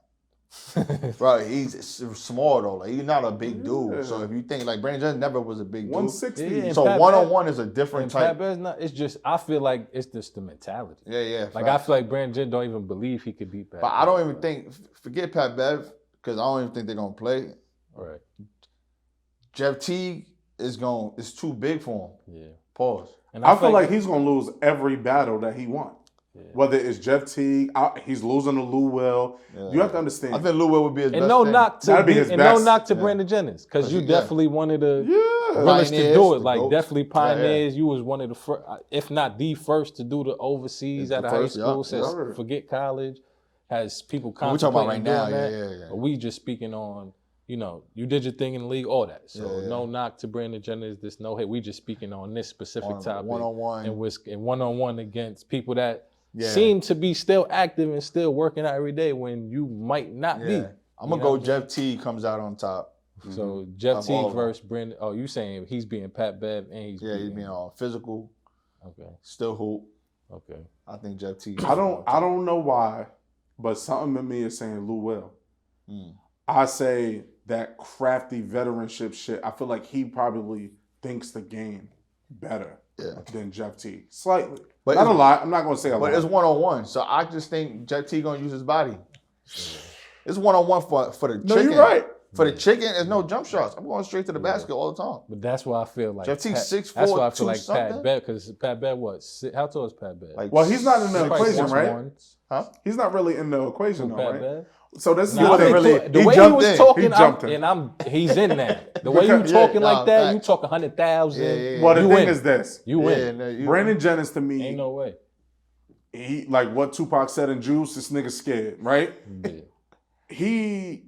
Speaker 4: Bro, he's small though. Like, he's not a big dude. So if you think like Brandon Jennings never was a big dude.
Speaker 3: 160.
Speaker 2: Yeah,
Speaker 4: So
Speaker 2: Pat
Speaker 4: 1-on-1 is a different
Speaker 2: And
Speaker 4: type.
Speaker 2: Pat Bev's not. It's just. I feel like it's just the mentality.
Speaker 4: Yeah.
Speaker 2: Like I feel like Brandon Jennings don't even believe he could beat Pat.
Speaker 4: But I don't
Speaker 2: Bev,
Speaker 4: even think, forget Pat Bev, because I don't even think they're going to play.
Speaker 2: Right.
Speaker 4: Jeff Teague is too big for him.
Speaker 2: Yeah.
Speaker 4: Pause.
Speaker 2: And
Speaker 3: I feel like he's going to lose every battle that he won.
Speaker 2: Yeah.
Speaker 3: Whether it's Jeff Teague, he's losing to Lou Will. You have to understand.
Speaker 4: I think Lou Will would be his best
Speaker 2: and no
Speaker 4: thing.
Speaker 2: knock to
Speaker 3: That'd be his
Speaker 2: and
Speaker 3: best.
Speaker 2: no knock to Brandon Jennings because you definitely wanted to realist to
Speaker 4: Pioneers,
Speaker 2: do it.
Speaker 4: the
Speaker 2: Like
Speaker 4: GOATs.
Speaker 2: definitely pioneers. You was one of the first, if not the first, to do the overseas
Speaker 4: The
Speaker 2: at a
Speaker 4: first,
Speaker 2: high school.
Speaker 4: yeah.
Speaker 2: Says
Speaker 3: Yeah.
Speaker 2: forget college. Has people
Speaker 4: We're talking about
Speaker 2: contemplating
Speaker 4: right now.
Speaker 2: doing that.
Speaker 4: Yeah.
Speaker 2: But we just speaking on. You know, you did your thing in the league, all that. So no knock to Brandon Jennings. There's no hate. We just speaking on this specific topic.
Speaker 4: 1-on-1.
Speaker 2: And one-on-one against people that seem to be still active and still working out every day when you might not be.
Speaker 4: I'm going to go Jeff Teague comes out on top.
Speaker 2: So Jeff
Speaker 4: Of all
Speaker 2: Teague
Speaker 4: of
Speaker 2: versus Brandon. Oh, you saying he's being Pat Bev and he's
Speaker 4: He's being all physical,
Speaker 2: okay.
Speaker 4: still hoop.
Speaker 2: Okay.
Speaker 4: I think Jeff Teague.
Speaker 3: I don't know why, but something in me is saying Lou Will. I say that crafty veteranship shit. I feel like he probably thinks the game better than Jeff Teague. Slightly.
Speaker 4: But
Speaker 3: Not a lot. I'm not going to say a lot.
Speaker 4: But it's 1-on-1. So I just think Jeff Teague going to use his body. It's 1-on-1 for the chicken.
Speaker 3: No, you're right.
Speaker 4: For the chicken, there's no jump shots. I'm going straight to the basket all the time.
Speaker 2: But that's why I feel like
Speaker 4: Jeff Teague's 6'4",
Speaker 2: That's why I feel like
Speaker 4: 2 something?
Speaker 2: Pat Bev, because Pat Bev how tall is Pat Bev?
Speaker 4: Like,
Speaker 3: Well, he's not in the
Speaker 2: He's probably
Speaker 3: equation, right?
Speaker 2: 6'1".
Speaker 4: huh?
Speaker 3: He's not really in the equation, though,
Speaker 2: Pat
Speaker 3: right?
Speaker 2: Bev?
Speaker 3: So this is
Speaker 2: Nah, I
Speaker 3: what
Speaker 2: think
Speaker 4: really-
Speaker 2: the
Speaker 4: he
Speaker 2: way he
Speaker 4: jumped
Speaker 2: was
Speaker 4: in.
Speaker 2: talking,
Speaker 3: He jumped in.
Speaker 2: he's in that. The way you
Speaker 3: Because-
Speaker 2: talking
Speaker 4: Yeah,
Speaker 2: like that,
Speaker 4: facts.
Speaker 2: you talking 100,000.
Speaker 4: Yeah.
Speaker 3: Well, the
Speaker 2: You
Speaker 3: thing
Speaker 2: win.
Speaker 3: is this.
Speaker 2: You win.
Speaker 3: Brandon Jennings, to me,
Speaker 2: Ain't no way.
Speaker 3: he like what Tupac said in Juice, this nigga scared, right?
Speaker 2: Yeah.
Speaker 3: He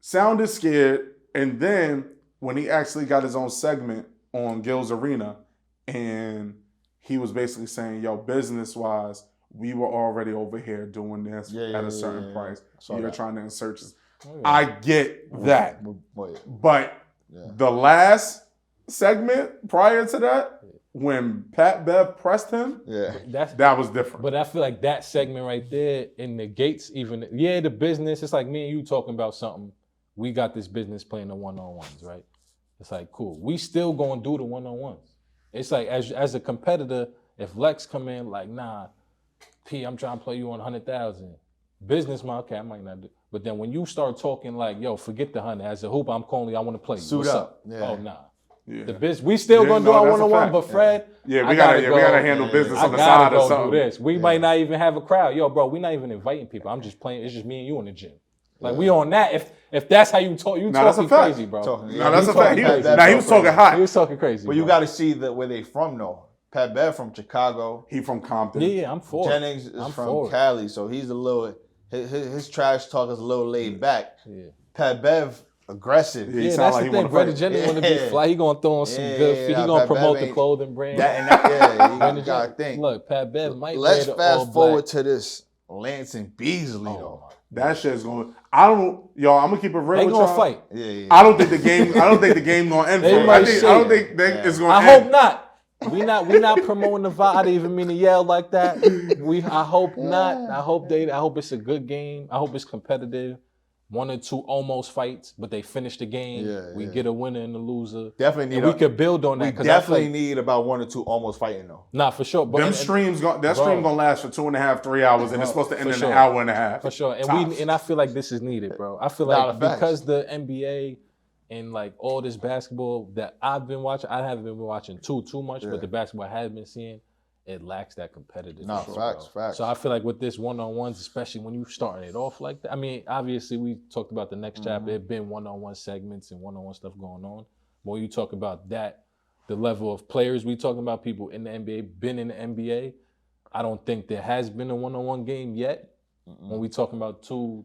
Speaker 3: sounded scared, and then when he actually got his own segment on Gil's Arena, and he was basically saying, yo, business-wise, we were already over here doing this at a certain price.
Speaker 4: Saw
Speaker 3: You're
Speaker 4: that.
Speaker 3: trying to insert us.
Speaker 2: Oh, yeah.
Speaker 3: I get that. But
Speaker 4: Yeah.
Speaker 3: the last segment prior to that, when Pat Bev pressed him, that was different.
Speaker 2: But I feel like that segment right there in the gates, even the business. It's like me and you talking about something. We got this business playing the one-on-ones, right? It's like cool. We still gonna do the one-on-ones. It's like as a competitor, if Lex come in like, nah, P, I'm trying to play you on 100,000. Business, okay, I might not do. But then when you start talking like, yo, forget the 100. As a hoop, I want to play you.
Speaker 4: Suit
Speaker 2: What's
Speaker 4: up.
Speaker 2: up?
Speaker 4: Yeah.
Speaker 2: Oh nah.
Speaker 3: Yeah.
Speaker 2: The business, we still gonna do our
Speaker 3: that's a
Speaker 2: one-on-one,
Speaker 3: fact.
Speaker 2: but Fred,
Speaker 3: Yeah,
Speaker 2: I
Speaker 3: we gotta handle business
Speaker 2: I
Speaker 3: on the
Speaker 2: gotta
Speaker 3: side or
Speaker 2: go
Speaker 3: something.
Speaker 2: do this. We might not even have a crowd. Yo, bro, we're not even inviting people. I'm just playing. It's just me and you in the gym. Like we on that. If that's how you talk,
Speaker 3: that's
Speaker 2: talking
Speaker 3: a fact.
Speaker 2: crazy, bro.
Speaker 3: No, that's a fact. He was talking
Speaker 2: He
Speaker 3: hot.
Speaker 2: was talking crazy.
Speaker 4: But you
Speaker 2: bro.
Speaker 4: got to see where they from, though. Pat Bev from Chicago.
Speaker 3: He from Compton.
Speaker 2: Yeah, I'm for it.
Speaker 4: Jennings is
Speaker 2: I'm
Speaker 4: from
Speaker 2: for it.
Speaker 4: Cali, so he's a little. His trash talk is a little laid back.
Speaker 2: Yeah.
Speaker 4: Pat Bev aggressive.
Speaker 3: He
Speaker 2: Yeah,
Speaker 3: sound
Speaker 2: that's
Speaker 3: like
Speaker 2: the
Speaker 3: he
Speaker 2: thing.
Speaker 3: wanna
Speaker 2: Brandon
Speaker 3: fight.
Speaker 2: Jennings want to be
Speaker 4: Yeah.
Speaker 2: fly. He gonna throw on some good. He
Speaker 4: yeah,
Speaker 2: gonna
Speaker 4: Pat
Speaker 2: promote
Speaker 4: Bev
Speaker 2: the
Speaker 4: ain't-
Speaker 2: clothing brand.
Speaker 4: Yeah, you gotta think.
Speaker 2: Look, Pat Bev might
Speaker 4: Let's
Speaker 2: wear the all
Speaker 4: fast forward
Speaker 2: black.
Speaker 4: to this Lance and Beasley
Speaker 2: Oh,
Speaker 4: though.
Speaker 3: That shit's going. I don't. Yo, I'm gonna keep it real
Speaker 2: they
Speaker 3: with
Speaker 2: gonna
Speaker 3: y'all.
Speaker 2: fight.
Speaker 4: Yeah.
Speaker 3: I don't think the game. I don't think the game gonna end.
Speaker 2: They
Speaker 3: For it.
Speaker 2: might
Speaker 3: I don't
Speaker 2: shake.
Speaker 3: think it's gonna.
Speaker 2: I
Speaker 3: end.
Speaker 2: hope not. We not promoting the vibe. I didn't even mean to yell like that. I hope not. I hope it's a good game. I hope it's competitive. 1 or 2 almost fights, but they finish the game.
Speaker 4: Yeah,
Speaker 2: we
Speaker 4: yeah.
Speaker 2: get a winner and a loser.
Speaker 4: Definitely
Speaker 2: And
Speaker 4: need.
Speaker 2: we could build on that.
Speaker 4: We
Speaker 2: 'cause
Speaker 4: definitely
Speaker 2: I feel like,
Speaker 4: need about 1 or 2 almost fighting though.
Speaker 2: nah, for sure. But
Speaker 3: Them
Speaker 2: and-
Speaker 3: streams, that
Speaker 2: bro,
Speaker 3: stream gonna last for 2.5, 3 hours, and it's supposed to end
Speaker 2: for
Speaker 3: in
Speaker 2: sure.
Speaker 3: an hour and a half.
Speaker 2: For sure.
Speaker 3: Tops.
Speaker 2: And I feel like this is needed, bro. I feel
Speaker 4: Nah,
Speaker 2: like
Speaker 4: facts.
Speaker 2: because the NBA and like all this basketball that I've been watching, I haven't been watching too much, but the basketball I have been seeing, it lacks that competitive.
Speaker 4: Nah,
Speaker 2: control,
Speaker 4: facts.
Speaker 2: So I feel like with this one-on-ones, especially when you starting it off like that. I mean, obviously we talked about the next chapter. It been one-on-one segments and one-on-one stuff going on. But when you talk about that, the level of players we talking about, people in the NBA, been in the NBA, I don't think there has been a one-on-one game yet. When we talking about 2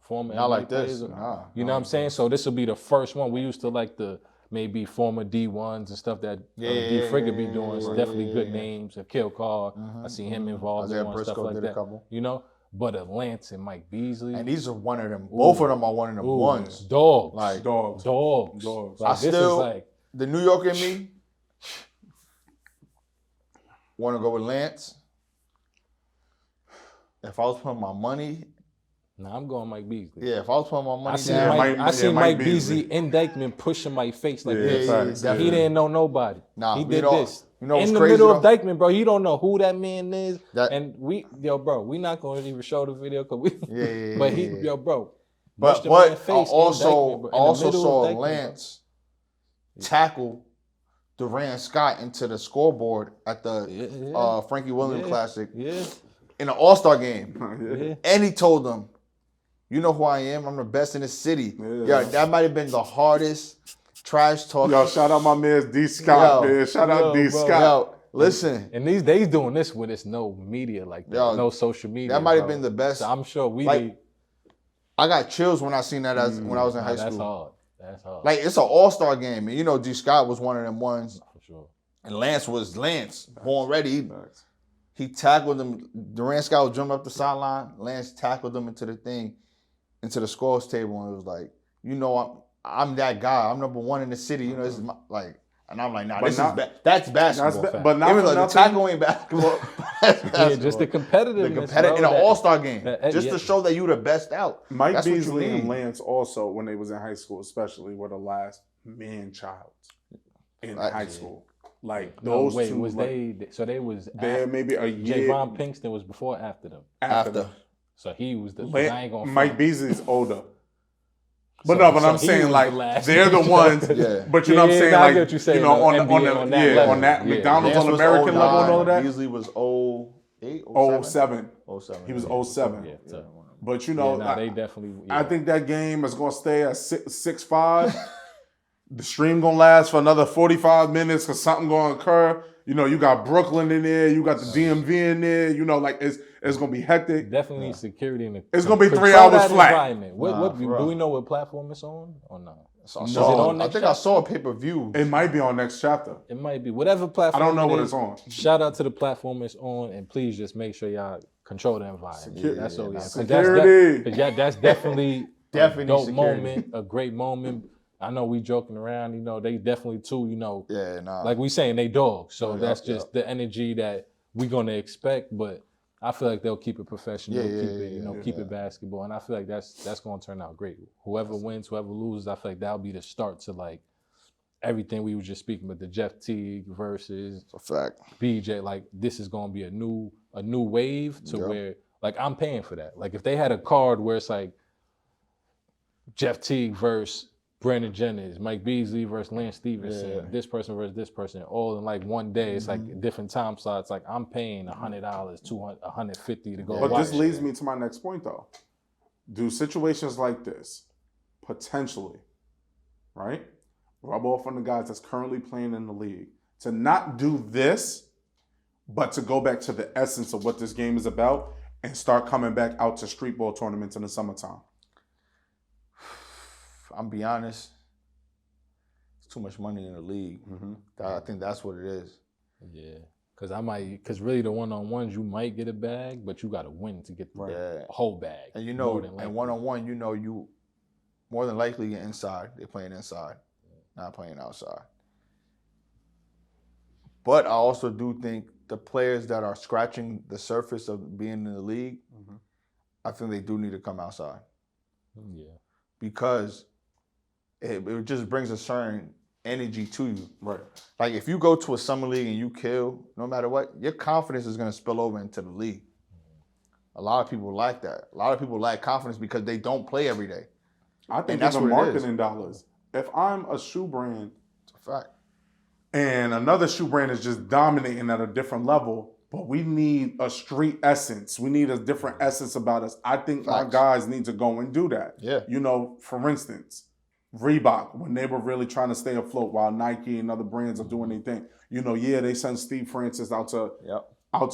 Speaker 2: former
Speaker 4: Not
Speaker 2: NBA
Speaker 4: like this.
Speaker 2: players,
Speaker 4: Nah.
Speaker 2: you know what I'm saying? So this will be the first one. We used to like the maybe former D1s and stuff that D Frigga be doing. It's definitely good names. Akil Carr, I see him involved
Speaker 4: Isaiah
Speaker 2: in one, stuff
Speaker 4: Briscoe
Speaker 2: like
Speaker 4: did a
Speaker 2: that.
Speaker 4: couple.
Speaker 2: You know, but Lance and Mike Beasley,
Speaker 4: And these are one of them. Both of them are one of them ones.
Speaker 2: dogs,
Speaker 4: Like
Speaker 3: Dogs.
Speaker 2: Like,
Speaker 4: I
Speaker 2: this
Speaker 4: still
Speaker 2: is like
Speaker 4: the New Yorker in me want to go with Lance. If I was putting my money,
Speaker 2: nah, I'm going Mike Beasley.
Speaker 4: yeah, if I was putting my money
Speaker 2: I seen
Speaker 4: down,
Speaker 2: Mike Beasley in Dykeman pushing Mike's face like this.
Speaker 3: facts.
Speaker 2: He didn't know nobody.
Speaker 4: Nah,
Speaker 2: he
Speaker 4: you
Speaker 2: did
Speaker 4: know-
Speaker 2: this.
Speaker 4: you know what's
Speaker 2: in the
Speaker 4: crazy,
Speaker 2: middle of
Speaker 4: though?
Speaker 2: Dykeman, bro. You don't know who that man is.
Speaker 4: That-
Speaker 2: we not going to even show the video because we.
Speaker 4: Yeah,
Speaker 2: But
Speaker 4: yeah.
Speaker 2: bro.
Speaker 4: But
Speaker 2: mushed the man's face
Speaker 4: I
Speaker 2: in
Speaker 4: also
Speaker 2: Dykeman, bro. In the
Speaker 4: also
Speaker 2: middle of
Speaker 4: saw
Speaker 2: Dykeman, bro.
Speaker 4: Lance tackle Durant Scott into the scoreboard at the Frankie Williams Classic
Speaker 2: Yeah.
Speaker 4: in an All-Star game.
Speaker 2: Yeah.
Speaker 4: And he told them, "You know who I am? I'm the best in the city." Yeah, that might have been the hardest trash talk.
Speaker 3: Yo, shout out my man D Scott,
Speaker 4: Yo.
Speaker 3: man. Shout out D
Speaker 2: bro.
Speaker 3: Scott.
Speaker 4: Yo, listen,
Speaker 2: And these days doing this when it's no media like that,
Speaker 4: Yo,
Speaker 2: no social media.
Speaker 4: that might have
Speaker 2: bro.
Speaker 4: been the best.
Speaker 2: So I'm sure we
Speaker 4: Like,
Speaker 2: need.
Speaker 4: I got chills when I seen that when I was in high
Speaker 2: That's
Speaker 4: school.
Speaker 2: hard. That's hard.
Speaker 4: Like, it's an All-Star game, and you know D Scott was one of them ones,
Speaker 2: for sure.
Speaker 4: and Lance was Lance, born ready. He tackled him. Durant Scott was jumping up the sideline. Lance tackled him into the thing, into the scores table, and it was like, you know, I'm that guy. I'm number 1 in the city. You know, this is my, like, and I'm like, nah,
Speaker 3: But
Speaker 4: this
Speaker 3: not-
Speaker 4: is that's basketball.
Speaker 3: but not
Speaker 4: Even
Speaker 3: for
Speaker 4: though the
Speaker 3: nothing.
Speaker 4: tackle ain't basketball. That's
Speaker 2: Yeah,
Speaker 4: basketball.
Speaker 2: just the competitiveness.
Speaker 4: The competitive in
Speaker 2: bro,
Speaker 4: an
Speaker 2: that-
Speaker 4: All-Star game,
Speaker 2: that-
Speaker 4: just
Speaker 2: yeah.
Speaker 4: to show that you the best out.
Speaker 3: Mike
Speaker 4: That's what you
Speaker 3: Beasley and
Speaker 4: need.
Speaker 3: Lance also, when they was in high school, especially, were the last man-child in high school. Like
Speaker 2: No,
Speaker 3: those
Speaker 2: wait,
Speaker 3: two.
Speaker 2: was
Speaker 3: like,
Speaker 2: they? So they was
Speaker 3: there maybe a year
Speaker 2: Javon Pinkston was before or after them.
Speaker 3: after.
Speaker 4: After.
Speaker 2: So he was the.
Speaker 3: Lan-
Speaker 2: I ain't gonna
Speaker 3: Mike
Speaker 2: front.
Speaker 3: Beasley's older. But
Speaker 2: So-
Speaker 3: no, but
Speaker 2: so
Speaker 3: I'm
Speaker 2: he
Speaker 3: saying
Speaker 2: was
Speaker 3: like
Speaker 2: the last
Speaker 3: they're the ones.
Speaker 4: Yeah.
Speaker 3: But you know what I'm
Speaker 2: Yeah,
Speaker 3: saying,
Speaker 2: nah, I
Speaker 3: like
Speaker 2: get what you're saying,
Speaker 3: you know,
Speaker 2: though.
Speaker 3: on the
Speaker 2: NBA on that
Speaker 3: yeah,
Speaker 2: level.
Speaker 3: on that
Speaker 2: Yeah.
Speaker 3: McDonald's
Speaker 4: Lance
Speaker 3: All
Speaker 4: was
Speaker 3: American level and all of
Speaker 4: 09,
Speaker 3: that.
Speaker 4: Beasley was 08,
Speaker 3: 07.
Speaker 4: 07.
Speaker 3: He was
Speaker 4: yeah.
Speaker 3: 07.
Speaker 2: Yeah, so-
Speaker 3: But you
Speaker 2: yeah,
Speaker 3: know,
Speaker 2: nah, they definitely.
Speaker 3: I
Speaker 2: yeah.
Speaker 3: think that game is going to stay at 6-5. The stream going to last for another 45 minutes because something going to occur. You know, you got Brooklyn in there. You got the DMV in there. You know, like it's going to be hectic.
Speaker 2: definitely need security in the.
Speaker 3: It's gonna be 3
Speaker 2: control
Speaker 3: hours
Speaker 2: that
Speaker 3: flat.
Speaker 2: environment. What
Speaker 4: for
Speaker 2: do
Speaker 4: real.
Speaker 2: we know what platform it's on or no?
Speaker 4: So I
Speaker 2: Is it
Speaker 4: saw,
Speaker 2: on
Speaker 4: I
Speaker 2: next
Speaker 4: think I
Speaker 2: chapter?
Speaker 4: saw a pay-per-view.
Speaker 3: It might be on next chapter.
Speaker 2: It might be whatever platform.
Speaker 3: I don't know
Speaker 2: it
Speaker 3: what
Speaker 2: is.
Speaker 3: it's on.
Speaker 2: Shout out to the platform it's on, and please just make sure y'all control the environment.
Speaker 3: Security.
Speaker 2: That's all. Yeah, 'cause
Speaker 3: Security.
Speaker 2: That's definitely
Speaker 4: Definitely
Speaker 2: a dope
Speaker 4: security.
Speaker 2: moment, a great moment. I know we joking around. You know, they definitely too. You know,
Speaker 4: Yeah, nah.
Speaker 2: like we saying they dogs. So
Speaker 4: Yeah,
Speaker 2: that's
Speaker 4: yeah.
Speaker 2: just the energy that we gonna expect. But I feel like they'll keep it professional,
Speaker 4: Yeah,
Speaker 2: keep
Speaker 4: yeah,
Speaker 2: it, you know,
Speaker 4: yeah,
Speaker 2: keep
Speaker 4: yeah.
Speaker 2: it basketball, and I feel like that's gonna turn out great. Whoever wins, whoever loses, I feel like that'll be the start to like everything we were just speaking about, the Jeff Teague versus
Speaker 4: a fact.
Speaker 2: BJ. Like this is gonna be a new wave to
Speaker 4: Yep.
Speaker 2: where like I'm paying for that. Like if they had a card where it's like Jeff Teague versus Brandon Jennings, Mike Beasley versus Lance Stevenson,
Speaker 4: Yeah.
Speaker 2: this person versus this person, all in like one day. It's like different time slots. Like I'm paying $100, $200, $150 to go.
Speaker 3: But
Speaker 2: watch
Speaker 3: this leads
Speaker 2: it.
Speaker 3: me to my next point, though. Do situations like this potentially, right, rub off on the guys that's currently playing in the league to not do this, but to go back to the essence of what this game is about and start coming back out to street ball tournaments in the summertime?
Speaker 4: I'm be honest, it's too much money in the league. I think that's what it is.
Speaker 2: Yeah. Because really the one-on-ones, you might get a bag, but you got to win to get the whole bag.
Speaker 4: And and one-on-one, you more than likely you're inside. They're playing inside, not playing outside. But I also do think the players that are scratching the surface of being in the league, I think they do need to come outside.
Speaker 2: Yeah.
Speaker 4: Because it just brings a certain energy to you.
Speaker 3: Right.
Speaker 4: Like if you go to a summer league and you kill, no matter what, your confidence is going to spill over into the league. A lot of people like that. A lot of people lack confidence because they don't play every day.
Speaker 3: I think that's even marketing dollars. If I'm a shoe brand,
Speaker 4: it's a fact,
Speaker 3: and another shoe brand is just dominating at a different level, but we need a street essence. We need a different essence about us. I think my guys need to go and do that.
Speaker 4: Yeah.
Speaker 3: You know, for instance, Reebok, when they were really trying to stay afloat while Nike and other brands are doing their thing. You know, they send Steve Francis out to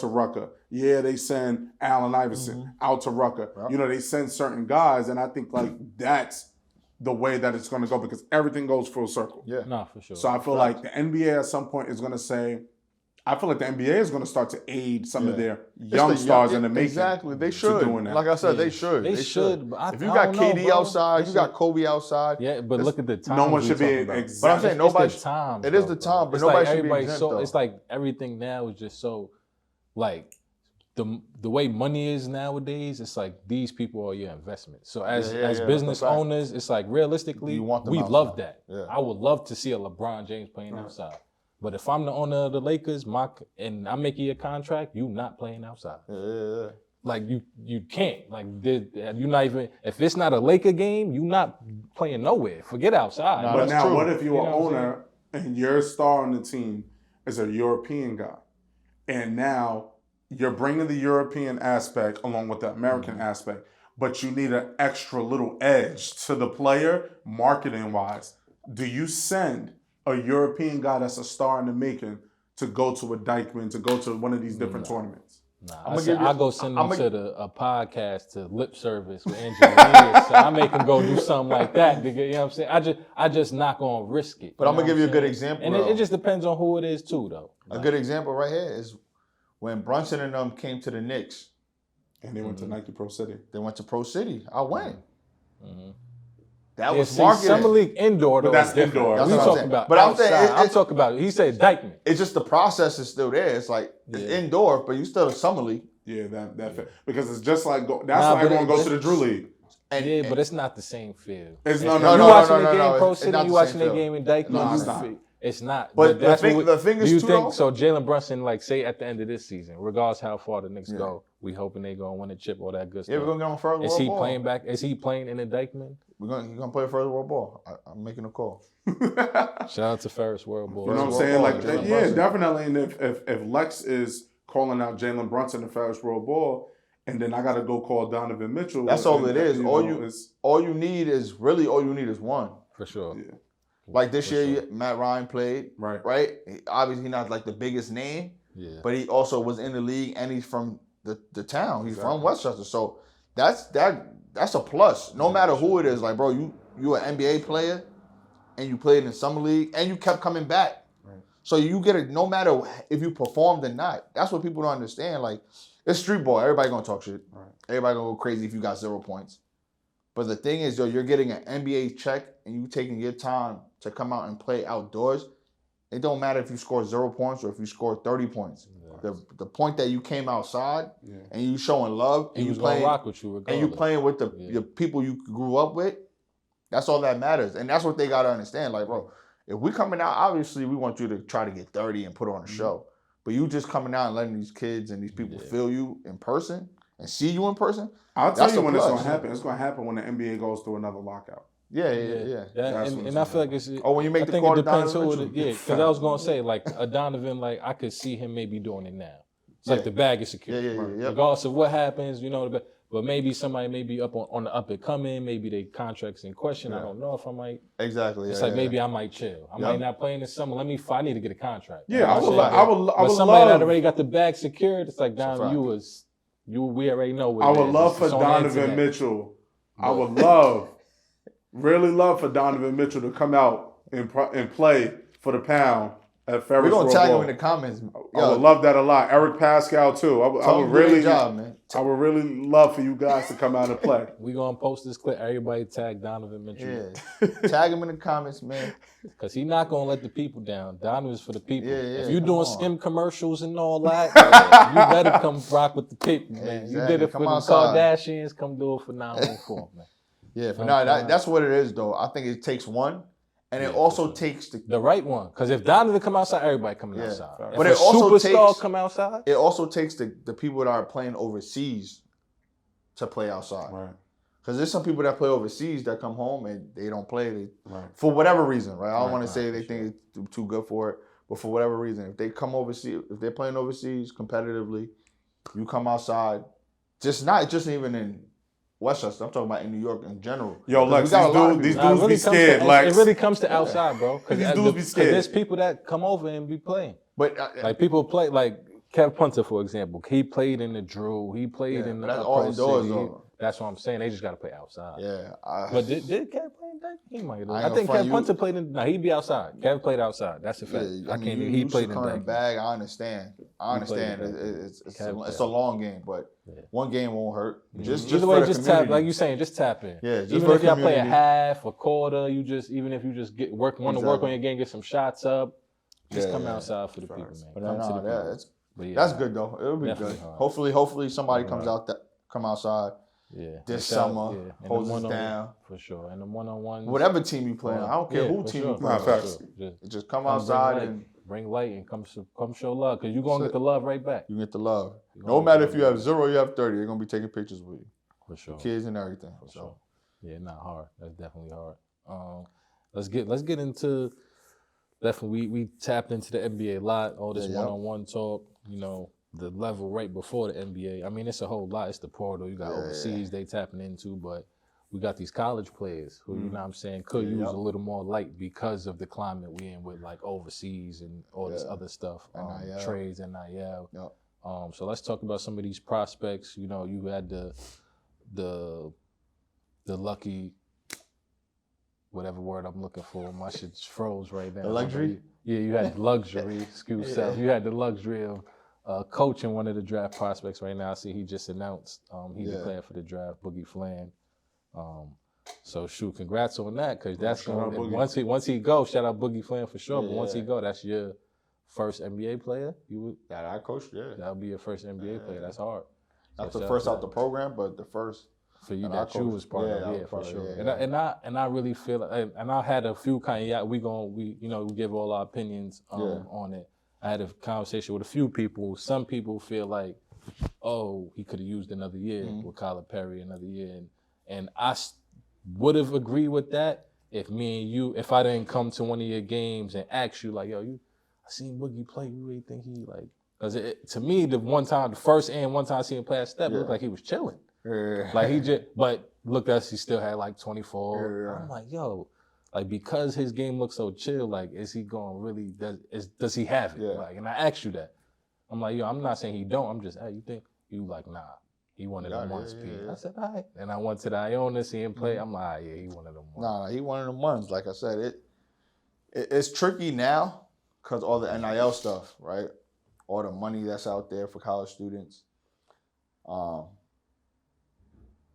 Speaker 3: Rucker. Yeah, they send Allen Iverson out to Rucker. Yep. You know, they send certain guys, and I think like that's the way that it's going to go because everything goes full circle.
Speaker 4: Yeah,
Speaker 2: no, for sure.
Speaker 3: So I feel like the NBA at some point is going to say, I feel like the NBA is going to start to aid some of their young stars in the making.
Speaker 4: Exactly, they should.
Speaker 3: Doing that.
Speaker 4: Like I said, they should.
Speaker 2: They should. But
Speaker 4: if you got KD outside, you got Kobe outside.
Speaker 2: Yeah, but look at the time.
Speaker 3: No one should be
Speaker 2: exactly.
Speaker 4: But I'm saying nobody.
Speaker 2: It's the time.
Speaker 4: It is the time, but
Speaker 2: it's
Speaker 4: nobody
Speaker 2: like
Speaker 4: should be exempt, though.
Speaker 2: It's like everything now is just so, like, the way money is nowadays. It's like these people are your investment. So as business owners, it's like realistically, we love that. Yeah. I would love to see a LeBron James playing outside. But if I'm the owner of the Lakers, and I'm making a contract, you not playing outside.
Speaker 4: Yeah.
Speaker 2: Like you can't. Like you not even. If it's not a Laker game, you not playing nowhere. Forget outside.
Speaker 3: But now, what if you're an owner and your star on the team is a European guy, and now you're bringing the European aspect along with the American aspect, but you need an extra little edge to the player, marketing wise. Do you send a European guy that's a star in the making to go to a Dykeman, to go to one of these different tournaments?
Speaker 2: Nah, I go send them to a podcast to Lip Service with Angela. So I make him go do something like that. You know what I'm saying? I just not gonna risk it.
Speaker 4: But I'm gonna give you a good example.
Speaker 2: And it just depends on who it is too, though.
Speaker 4: A good example right here is when Brunson and them came to the Knicks.
Speaker 3: And they went to Nike Pro City.
Speaker 4: They went to Pro City. I went. That
Speaker 2: Yeah,
Speaker 4: was marketing.
Speaker 2: Summer League indoor, though.
Speaker 3: But that's indoor.
Speaker 2: That's what I'm talking about.
Speaker 4: But I'm saying
Speaker 2: I'm talking about. He said Dykeman.
Speaker 4: It's just the process is still there. It's like it's indoor, but you still a Summer League.
Speaker 3: Yeah, that because it's just like that's why everyone goes to the Drew League.
Speaker 2: But it's not the same feel.
Speaker 3: It's
Speaker 2: you watching the game Pro City, you watching the
Speaker 4: feel.
Speaker 2: game in Dykeman.
Speaker 3: No,
Speaker 2: it's not.
Speaker 4: But
Speaker 2: that's
Speaker 4: the thing is,
Speaker 2: do you
Speaker 4: too,
Speaker 2: think
Speaker 4: though,
Speaker 2: so? Jalen Brunson, like, say at the end of this season, regardless how far the Knicks go, we hoping they gonna win a chip, all that good stuff.
Speaker 4: Yeah, we're gonna get on further.
Speaker 2: Is he
Speaker 4: ball.
Speaker 2: playing back? Is he playing in the Dykeman?
Speaker 4: He's gonna play further world ball. I'm making a call.
Speaker 2: Shout out to Ferris World Ball.
Speaker 3: You know what I'm saying? Like, definitely. And if Lex is calling out Jalen Brunson and Ferris World Ball, and then I gotta go call Donovan Mitchell.
Speaker 4: That's all it is. All you need is one.
Speaker 2: For sure.
Speaker 3: Yeah.
Speaker 4: Like this year, Matt Ryan played. Right. Obviously, he's not like the biggest name.
Speaker 2: Yeah.
Speaker 4: But he also was in the league, and he's from the town. He's from Westchester, so that's a plus. No matter who it is, like, bro, you an NBA player, and you played in the summer league, and you kept coming back. Right. So you get it. No matter if you performed or not. That's what people don't understand. Like, it's street ball. Everybody gonna talk shit. Right. Everybody gonna go crazy if you got 0 points. But the thing is, you're getting an NBA check, and you taking your time to come out and play outdoors. It don't matter if you score 0 points or if you score 30 points. Yeah. The point that you came outside and you showing love and you playing
Speaker 2: rock with you
Speaker 4: and you playing with the people you grew up with, that's all that matters. And that's what they gotta understand. Like, bro, if we coming out, obviously we want you to try to get 30 and put on a show. But you just coming out and letting these kids and these people feel you in person and see you in person.
Speaker 3: I'll tell you when it's gonna happen. It's gonna happen when the NBA goes through another lockout.
Speaker 4: Yeah.
Speaker 2: And I feel like it's.
Speaker 4: When you make the
Speaker 2: think
Speaker 4: call
Speaker 2: it depends
Speaker 4: to
Speaker 2: who it is. Because I was gonna say, like, a Donovan, like, I could see him maybe doing it now. It's like the bag is secure. Regardless of what happens, you know. But maybe somebody may be up on the up and coming. Maybe their contracts in question. I don't know if I might.
Speaker 4: Exactly.
Speaker 2: It's like maybe I might chill. I might not play in the summer. I need to get a contract.
Speaker 3: Yeah, I would
Speaker 2: But somebody that already got the bag secured, it's like, Donovan, we already know.
Speaker 3: I would love for Donovan Mitchell. I would love Really love for Donovan Mitchell to come out and play for the Pound at Ferris
Speaker 4: We're gonna
Speaker 3: Road
Speaker 4: tag
Speaker 3: Bowl.
Speaker 4: him in the comments.
Speaker 3: I would love that a lot. Eric Pascal too. I would really,
Speaker 4: job, man.
Speaker 3: I would really love for you guys to come out and play.
Speaker 2: We gonna post this clip. Everybody tag Donovan Mitchell.
Speaker 4: Yeah, tag him in the comments, man.
Speaker 2: Cause he not gonna let the people down. Donovan's for the people.
Speaker 4: Yeah,
Speaker 2: if
Speaker 4: come
Speaker 2: you doing
Speaker 4: on.
Speaker 2: skim commercials and all that, you better come rock with the people, man.
Speaker 4: Exactly.
Speaker 2: You did it for
Speaker 4: Come
Speaker 2: the
Speaker 4: outside.
Speaker 2: Kardashians. Come do it for 914, man.
Speaker 4: Yeah, but no, that's what it is, though. I think it takes one, and it also takes
Speaker 2: The right one. Because if Donovan come outside, everybody coming
Speaker 4: Yeah.
Speaker 2: outside. If
Speaker 4: But
Speaker 2: a
Speaker 4: it also
Speaker 2: superstar
Speaker 4: takes-
Speaker 2: come outside,
Speaker 4: it also takes the people that are playing overseas to play outside.
Speaker 3: Right.
Speaker 4: Because there's some people that play overseas that come home and they don't play
Speaker 3: Right.
Speaker 4: for whatever reason, right? I don't
Speaker 3: Right,
Speaker 4: want to say
Speaker 3: right,
Speaker 4: they
Speaker 3: for
Speaker 4: think it's too good for it, but for whatever reason, if they come overseas, if they're playing overseas competitively, you come outside. Not just even in Westchester. I'm talking about in New York in general.
Speaker 3: Yo,
Speaker 4: Because
Speaker 3: Lex,
Speaker 4: we got a lot of
Speaker 3: these
Speaker 4: people-
Speaker 3: dudes be
Speaker 2: comes
Speaker 3: scared,
Speaker 2: to,
Speaker 3: Lex.
Speaker 2: it really comes to outside, bro. Because
Speaker 3: These dudes be scared.
Speaker 2: there's people that come over and be playing.
Speaker 4: But
Speaker 2: Like people play, like Kev Punter, for example. He played in the Drew. He played in the
Speaker 4: that's
Speaker 2: Pro
Speaker 4: all indoors,
Speaker 2: City.
Speaker 4: though.
Speaker 2: That's what I'm saying. They just got to play outside.
Speaker 4: yeah,
Speaker 2: But did Kev play in that? He might have.
Speaker 4: I ain't
Speaker 2: I
Speaker 4: gonna
Speaker 2: think
Speaker 4: front
Speaker 2: Kev
Speaker 4: you.
Speaker 2: Punter played in. No, he'd be outside. Kev played outside. That's a fact.
Speaker 4: yeah,
Speaker 2: I can't.
Speaker 4: you,
Speaker 2: He
Speaker 4: you
Speaker 2: played
Speaker 4: should
Speaker 2: in
Speaker 4: come
Speaker 2: that.
Speaker 4: bag. I understand.
Speaker 2: played in that.
Speaker 4: It's
Speaker 2: Kev
Speaker 4: it's
Speaker 2: played.
Speaker 4: a long game, but one game won't hurt. Just
Speaker 2: Either
Speaker 4: for
Speaker 2: way,
Speaker 4: the
Speaker 2: just
Speaker 4: community.
Speaker 2: tap. Like you saying, just tap in.
Speaker 4: Yeah, just
Speaker 2: even
Speaker 4: for
Speaker 2: if
Speaker 4: the
Speaker 2: y'all play a
Speaker 4: community.
Speaker 2: half, a quarter, even if you just want to work on
Speaker 4: Exactly.
Speaker 2: your game, get some shots up. Just
Speaker 4: Yeah,
Speaker 2: come
Speaker 4: yeah.
Speaker 2: outside for the people, man.
Speaker 4: But
Speaker 2: Come to the people. But yeah,
Speaker 4: that's good though. It'll be
Speaker 2: Definitely
Speaker 4: good.
Speaker 2: hard.
Speaker 4: Hopefully somebody comes out come outside
Speaker 2: Yeah.
Speaker 4: this
Speaker 2: Shout-
Speaker 4: summer,
Speaker 2: yeah. And
Speaker 4: holds
Speaker 2: the
Speaker 4: us
Speaker 2: one-on-
Speaker 4: down.
Speaker 2: for sure. And the one-on-ones.
Speaker 4: Whatever team you play, I don't care who
Speaker 2: for
Speaker 4: team
Speaker 2: sure.
Speaker 4: you play.
Speaker 3: Nah, facts.
Speaker 2: Just
Speaker 4: Just come
Speaker 2: bring
Speaker 4: outside
Speaker 2: light.
Speaker 4: and
Speaker 2: Bring light and come show love because you're gonna get the love right back.
Speaker 4: you get the love.
Speaker 2: You
Speaker 4: No
Speaker 2: gonna
Speaker 4: matter
Speaker 2: get
Speaker 4: if you have 0 or you have 30, they're gonna be taking pictures with you,
Speaker 2: For sure.
Speaker 4: kids and everything.
Speaker 2: For
Speaker 4: So
Speaker 2: sure. Yeah, not hard. That's definitely hard. Let's get into definitely we tapped into the NBA a lot, all this
Speaker 4: Yeah,
Speaker 2: one-on-one talk, the level right before the NBA. I mean, it's a whole lot. It's the portal. You got overseas they tapping into, but we got these college players who, you know what I'm saying, could use a little more light because of the climate we in with like overseas and all this other stuff.
Speaker 4: NIL.
Speaker 2: Trades, NIL.
Speaker 4: Yep.
Speaker 2: So let's talk about some of these prospects. You know, you had the lucky, whatever word I'm looking for. My shit froze right now.
Speaker 4: The luxury?
Speaker 2: Yeah, you had luxury. Excuse self. You had the luxury of coaching one of the draft prospects right now. I see he just announced he declared for the draft, Boogie Flan. So shoot, congrats on that, because that's
Speaker 3: Shout out
Speaker 2: going
Speaker 3: Boogie.
Speaker 2: once he go, shout out Boogie Flan for sure. But
Speaker 4: Yeah.
Speaker 2: once he go, that's your first NBA player.
Speaker 4: that I coached,
Speaker 2: That'll be your first NBA player. That's hard.
Speaker 4: Not
Speaker 2: So
Speaker 4: the
Speaker 2: shout
Speaker 4: first
Speaker 2: out
Speaker 4: out
Speaker 2: to
Speaker 4: the program, but the first.
Speaker 2: for you
Speaker 4: And
Speaker 2: that
Speaker 4: I
Speaker 2: you
Speaker 4: coached.
Speaker 2: was part
Speaker 4: Yeah,
Speaker 2: of,
Speaker 4: I was
Speaker 2: for
Speaker 4: part of it,
Speaker 2: sure.
Speaker 4: yeah,
Speaker 2: And I really feel, and I had a few we give all our opinions on it. I had a conversation with a few people. Some people feel like, oh, he could have used another year with Kyler Perry, another year, and I would have agreed with that if I didn't come to one of your games and ask you like, yo, I seen Boogie play. You really think he like? Because to me, the first and one time I seen him play a step, it looked like he was chilling.
Speaker 4: Yeah.
Speaker 2: Like but look, he still had like 24.
Speaker 4: Yeah.
Speaker 2: I'm like, yo, like because his game looks so chill, like is he going really? Does he have it?
Speaker 4: Yeah.
Speaker 2: Like, and I asked you that. I'm like, yo, I'm not saying he don't. I'm just, hey, you think you like, nah, he one of them ones.
Speaker 4: yeah.
Speaker 2: I said, all right. And I went to the Iona, see him play. I'm like, ah, yeah, he one of them ones.
Speaker 4: Nah, he one of them ones. Like I said, it's tricky now because all the NIL stuff, right? All the money that's out there for college students.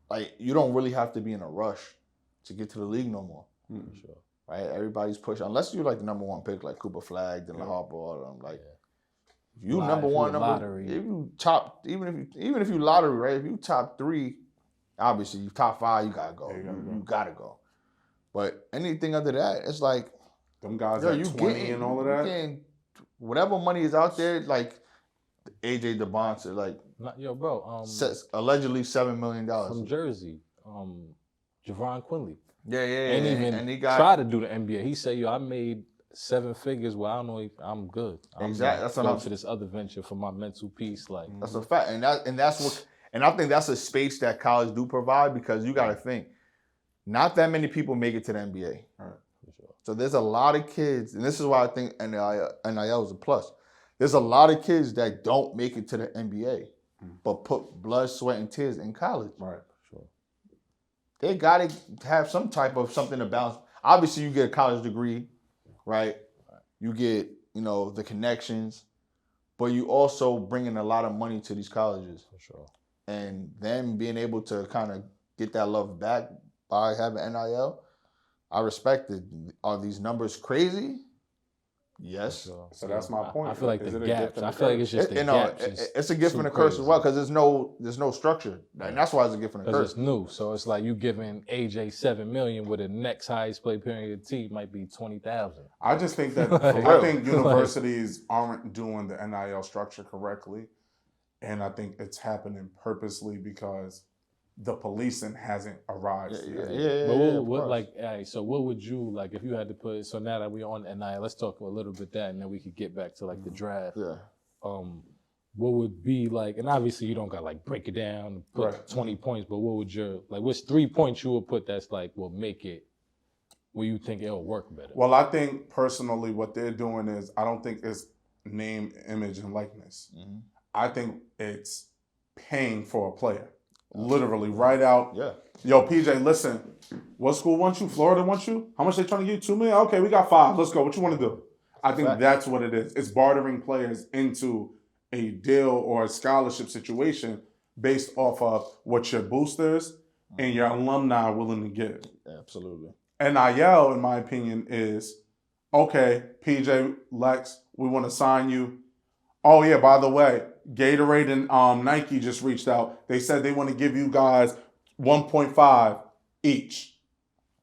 Speaker 4: Like you don't really have to be in a rush to get to the league no more.
Speaker 2: Sure.
Speaker 4: Right? Everybody's pushing, unless you're like the number one pick, like Cooper Flag, Dylan Harper, all of them. Like if you number one,
Speaker 2: lottery.
Speaker 4: if you top, even if you lottery, right? If you top 3, obviously you top 5, you gotta go. You gotta go. But anything under that, it's like
Speaker 3: Them guys
Speaker 4: yo,
Speaker 3: at
Speaker 4: you
Speaker 3: 20
Speaker 4: getting,
Speaker 3: and all of
Speaker 4: you
Speaker 3: that.
Speaker 4: getting whatever money is out there, like AJ DeBonce, like
Speaker 2: Yo, bro,
Speaker 4: allegedly $7 million.
Speaker 2: from Jersey, Javon Quinley.
Speaker 4: Yeah,
Speaker 2: Ain't even
Speaker 4: and he got
Speaker 2: try to do the NBA. He said, yo, I made 7 figures. Well, I don't know if I'm good. I'm
Speaker 4: Exactly. That's what
Speaker 2: going
Speaker 4: I'm
Speaker 2: to this other venture for my mental peace. Like,
Speaker 4: That's a fact, and that's what, and I think that's a space that college do provide because you got to think, not that many people make it to the NBA.
Speaker 3: Right.
Speaker 4: So there's a lot of kids, and this is why I think NIL is a plus. There's a lot of kids that don't make it to the NBA, but put blood, sweat, and tears in college.
Speaker 3: Right.
Speaker 2: sure.
Speaker 4: they got to have some type of something to balance. Obviously, you get a college degree, right? You get, the connections, but you also bring in a lot of money to these colleges.
Speaker 2: For sure.
Speaker 4: And them being able to kind of get that love back by having NIL, I respect it. Are these numbers crazy? Yes.
Speaker 2: Sure.
Speaker 3: So that's my point.
Speaker 2: I feel like
Speaker 3: Is
Speaker 2: the
Speaker 3: it a gift
Speaker 2: gaps.
Speaker 3: and a
Speaker 2: I feel like it's
Speaker 3: curse?
Speaker 2: just the gaps.
Speaker 4: It's a gift and a curse as well because there's no structure, and that's why it's a gift and a
Speaker 2: Because
Speaker 4: curse.
Speaker 2: it's new, so it's like you giving AJ $7 million with the next highest play period team might be 20,000.
Speaker 3: I just think that
Speaker 2: real.
Speaker 3: I think universities aren't doing the NIL structure correctly, and I think it's happening purposely because the policing hasn't arrived.
Speaker 2: But so what would you like if you had to put? So now that we're on NIL, let's talk a little bit that, and then we could get back to like the draft.
Speaker 4: Yeah.
Speaker 2: What would be like? And obviously you don't got like break it down, and put 20 points. But what would your what's 3 points you would put that's like will make it where you think it'll work better?
Speaker 3: Well, I think personally what they're doing is I don't think it's name, image, and likeness.
Speaker 4: Mm-hmm.
Speaker 3: I think it's paying for a player. Literally, right out.
Speaker 4: Yeah.
Speaker 3: Yo, PJ, listen. What school wants you? Florida wants you? How much they trying to give you? $2 million? Okay, we got 5. Let's go. What you want to do? I think that's what it is. It's bartering players into a deal or a scholarship situation based off of what your boosters and your alumni are willing to give.
Speaker 4: Absolutely.
Speaker 3: NIL, in my opinion, is okay. PJ, Lex, we want to sign you. Oh yeah, by the way, Gatorade and Nike just reached out. They said they want to give you guys 1.5 each.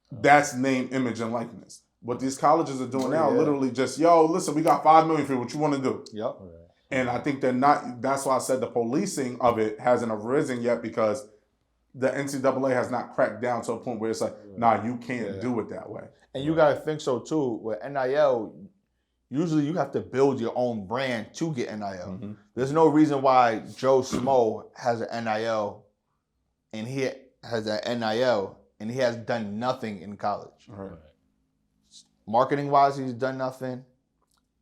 Speaker 3: That's name, image, and likeness. What these colleges are doing now, literally just, yo, listen, we got $5 million for you. What you want to do?
Speaker 4: Yep.
Speaker 3: And I think they're not. That's why I said the policing of it hasn't arisen yet because the NCAA has not cracked down to a point where it's like, nah, you can't do it that way.
Speaker 4: And you gotta think so too. With NIL, usually you have to build your own brand to get NIL.
Speaker 3: Mm-hmm.
Speaker 4: There's no reason why Joe Smo has an NIL and he has an NIL and he has done nothing in college.
Speaker 3: Right.
Speaker 4: Marketing wise, he's done nothing.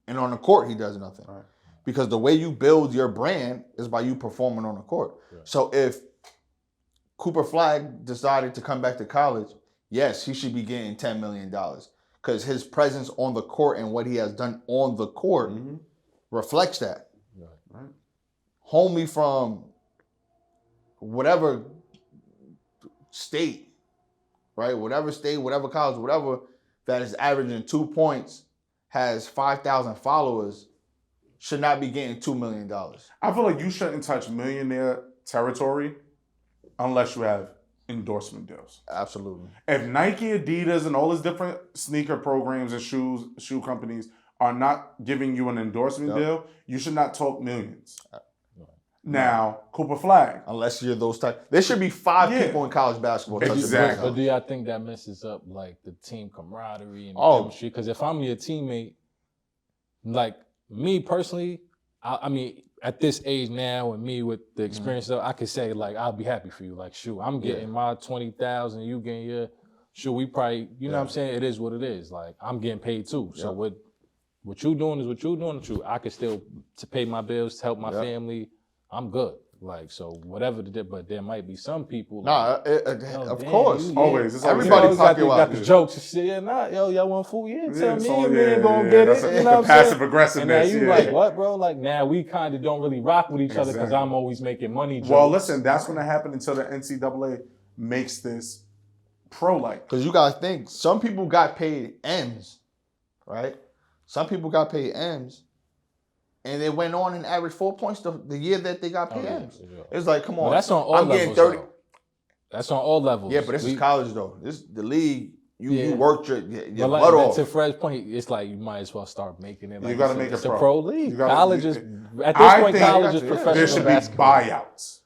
Speaker 4: And on the court, he does nothing.
Speaker 3: Right.
Speaker 4: Because the way you build your brand is by you performing on the court. Right. So if Cooper Flag decided to come back to college, yes, he should be getting $10 million. Because his presence on the court and what he has done on the court reflects that.
Speaker 3: Right.
Speaker 4: Homie from whatever state, right? Whatever state, whatever college, whatever, that is averaging 2 points, has 5,000 followers, should not be getting $2 million.
Speaker 3: I feel like you shouldn't touch millionaire territory unless you have endorsement deals.
Speaker 4: Absolutely.
Speaker 3: If Nike, Adidas, and all these different sneaker programs and shoe companies are not giving you an endorsement deal, you should not talk millions. Now, Cooper Flag.
Speaker 4: Unless you're those type. There should be 5 people in college basketball.
Speaker 3: Exactly.
Speaker 2: But do y'all think that messes up like the team camaraderie and chemistry? Because if I'm your teammate, like me personally, I mean, at this age now and me with the experience, I could say like I'll be happy for you. Like, shoot, I'm getting my 20,000, you getting your. Shoot, we probably, you know what I'm saying? It is what it is. Like I'm getting paid too. So what you doing is what you doing. True, I could still to pay my bills, to help my family. I'm good. Like, so whatever but there might be some people.
Speaker 4: Of course.
Speaker 3: Always. It's
Speaker 4: everybody
Speaker 2: got the jokes and shit. Y'all want food? Tell me we ain't gonna get it.
Speaker 3: That's
Speaker 2: you know what I'm
Speaker 3: passive
Speaker 2: saying?
Speaker 3: aggressiveness.
Speaker 2: And now you like, what, bro? Like, now we kind of don't really rock with each other because I'm always making money jokes.
Speaker 3: Well, listen, that's going to happen until the NCAA makes this pro-like.
Speaker 4: Because you got to think, some people got paid M's, right? Some people got paid M's. And they went on and averaged 4 points the year that they got paid M's. It's like, come on.
Speaker 2: Well, that's on all levels.
Speaker 4: Getting 30.
Speaker 2: That's on all levels.
Speaker 4: Yeah, but this is college though. This the league. You worked your
Speaker 2: butt
Speaker 4: off.
Speaker 2: To Fred's point, it's like you might as well start making it. Like
Speaker 3: you got to make
Speaker 2: it's
Speaker 3: it
Speaker 2: a pro league. College is at this
Speaker 3: I
Speaker 2: point.
Speaker 3: think
Speaker 2: College is professional
Speaker 3: there should
Speaker 2: basketball.
Speaker 3: be buyouts.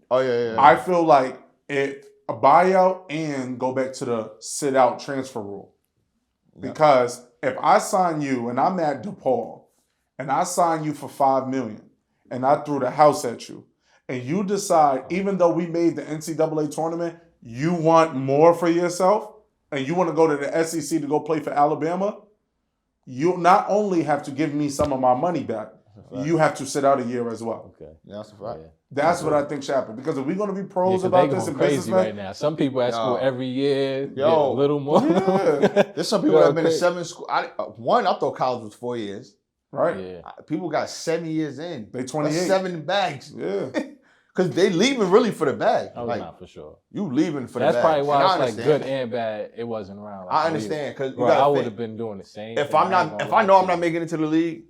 Speaker 4: Oh yeah.
Speaker 3: I feel like a buyout and go back to the sit out transfer rule. Because if I sign you and I'm at DePaul and I sign you for $5 million and I threw the house at you and you decide, even though we made the NCAA tournament, you want more for yourself and you want to go to the SEC to go play for Alabama, you not only have to give me some of my money back, you have to sit out a year as well.
Speaker 2: Okay.
Speaker 4: Yeah, that's a fact.
Speaker 2: Yeah.
Speaker 3: That's what I think should happen. Because if we're going to be
Speaker 2: Yeah,
Speaker 3: pros
Speaker 2: 'cause
Speaker 3: about
Speaker 2: they
Speaker 3: this
Speaker 2: going
Speaker 3: and
Speaker 2: crazy
Speaker 3: businessmen,
Speaker 2: right now. Some people at school every year get a
Speaker 4: Yo.
Speaker 2: little more.
Speaker 3: Yeah.
Speaker 4: There's some people that have been in 7 school. I thought college was 4 years.
Speaker 3: right?
Speaker 2: Yeah.
Speaker 4: People got 7 years in.
Speaker 3: They 28.
Speaker 4: That's 7 bags.
Speaker 3: Yeah.
Speaker 4: Because they leaving really for the bag.
Speaker 2: Oh,
Speaker 4: like,
Speaker 2: not for sure.
Speaker 4: you leaving for
Speaker 2: That's
Speaker 4: the bag.
Speaker 2: probably why
Speaker 4: And I
Speaker 2: it's like
Speaker 4: understand.
Speaker 2: good and bad. It wasn't around. Like
Speaker 4: I understand because you
Speaker 2: Bro,
Speaker 4: gotta
Speaker 2: I
Speaker 4: think,
Speaker 2: would have been doing the same.
Speaker 4: If
Speaker 2: thing.
Speaker 4: I'm not, if I know I'm not making it to the league,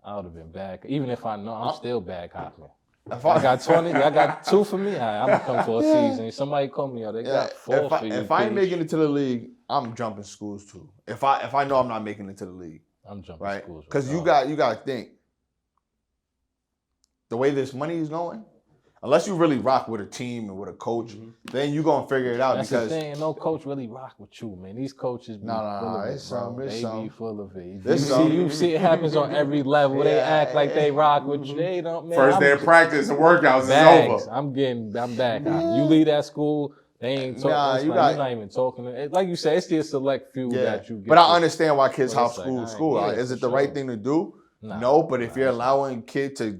Speaker 2: I would have been back. Even if I know, I'm still bag hopping.
Speaker 4: if
Speaker 2: I got 20. I got 2 for me. I'm gonna come for a season. If somebody call me, they got 4 for you.
Speaker 4: if I ain't
Speaker 2: bitch.
Speaker 4: making it to the league, I'm jumping schools too. If I know I'm not making it to the league,
Speaker 2: I'm jumping
Speaker 4: right?
Speaker 2: schools.
Speaker 4: Because you got to think the way this money is going. Unless you really rock with a team and with a coach, then you gonna figure it out.
Speaker 2: That's
Speaker 4: because
Speaker 2: the thing. No coach really rock with you, man. These coaches be full of it,
Speaker 4: it's
Speaker 2: bro.
Speaker 4: some, it's
Speaker 2: They
Speaker 4: some.
Speaker 2: be full of it.
Speaker 4: It's
Speaker 2: You see it happens on every level. They act like they rock with you. They don't, man.
Speaker 3: First day of practice and workouts
Speaker 2: bags.
Speaker 3: is over.
Speaker 2: I'm back. You leave that school, they ain't talking.
Speaker 4: Nah,
Speaker 2: You're not even talking. Like you said, it's still a select few that you get.
Speaker 4: But I understand why kids
Speaker 2: But
Speaker 4: hop
Speaker 2: it's like,
Speaker 4: school to
Speaker 2: I
Speaker 4: school.
Speaker 2: ain't- yeah,
Speaker 4: Is it
Speaker 2: for
Speaker 4: the right
Speaker 2: sure.
Speaker 4: thing to do?
Speaker 2: Nah,
Speaker 4: No, but if you're allowing kid to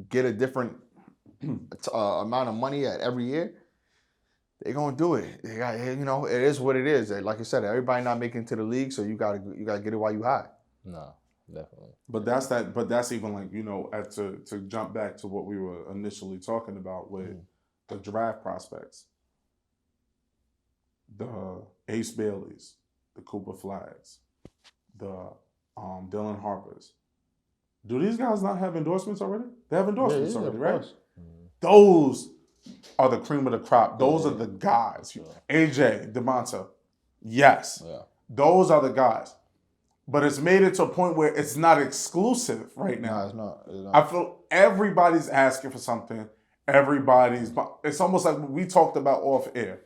Speaker 4: get a different amount of money at every year, they're gonna do it. They got, it is what it is. Like I said, everybody not making it to the league, so you gotta get it while you high.
Speaker 2: No, definitely.
Speaker 3: But that's even like, to jump back to what we were initially talking about with the draft prospects. The Ace Baileys, the Cooper Flags, the Dylan Harpers. Do these guys not have endorsements already? They have endorsements already, right? Those are the cream of the crop. Those are the guys. AJ, DeMonta, yes.
Speaker 4: Yeah.
Speaker 3: Those are the guys. But it's made it to a point where it's not exclusive right now.
Speaker 4: No, it's not. It's not.
Speaker 3: I feel everybody's asking for something. It's almost like we talked about off air.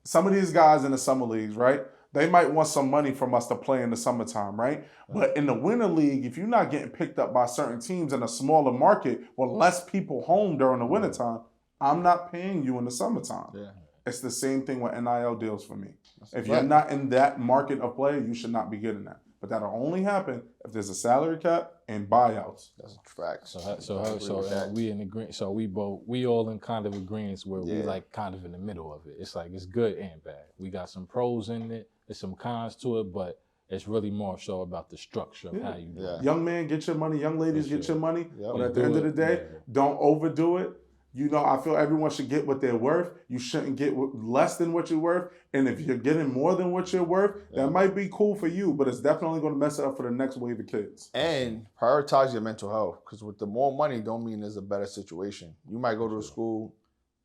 Speaker 3: Some of these guys in the summer leagues, right? They might want some money from us to play in the summertime, right? But in the winter league, if you're not getting picked up by certain teams in a smaller market with less people home during the wintertime, I'm not paying you in the summertime.
Speaker 4: Yeah.
Speaker 3: It's the same thing with NIL deals for me. If you're not in that market of play, you should not be getting that. But that'll only happen if there's a salary cap and buyouts.
Speaker 4: That's a fact.
Speaker 2: So we in agreement. So we all in kind of agreement where we like kind of in the middle of it. It's like it's good and bad. We got some pros in it. There's some cons to it, but it's really more so about the structure of how you do it.
Speaker 3: Young man, get your money. Young ladies, get your money.
Speaker 4: Yep.
Speaker 3: But at the end of the day, don't overdo it. I feel everyone should get what they're worth. You shouldn't get less than what you're worth. And if you're getting more than what you're worth, that might be cool for you, but it's definitely going to mess it up for the next wave of kids.
Speaker 4: And prioritize your mental health, because with the more money don't mean there's a better situation. You might go to a school,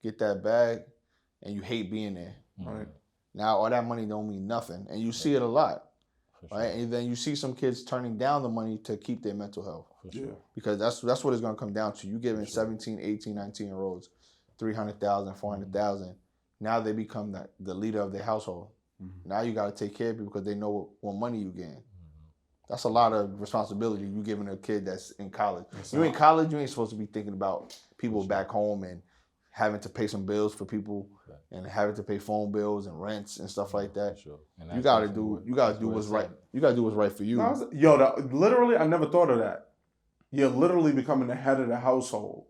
Speaker 4: get that bag, and you hate being there.
Speaker 3: Right.
Speaker 4: Now all that money don't mean nothing, and you see it a lot, right? And then you see some kids turning down the money to keep their mental health.
Speaker 3: Yeah.
Speaker 4: Because that's what it's going to come down to. You giving 17, 18, 19-year-olds $300,000, $400,000. Now they become the leader of their household. Now you got to take care of people because they know what money you getting. That's a lot of responsibility you giving a kid that's in college. You in college, you ain't supposed to be thinking about people back home and having to pay some bills for people and having to pay phone bills and rents and stuff like that. You gotta do what's right. You gotta do what's right for you.
Speaker 3: Literally, I never thought of that. You're literally becoming the head of the household.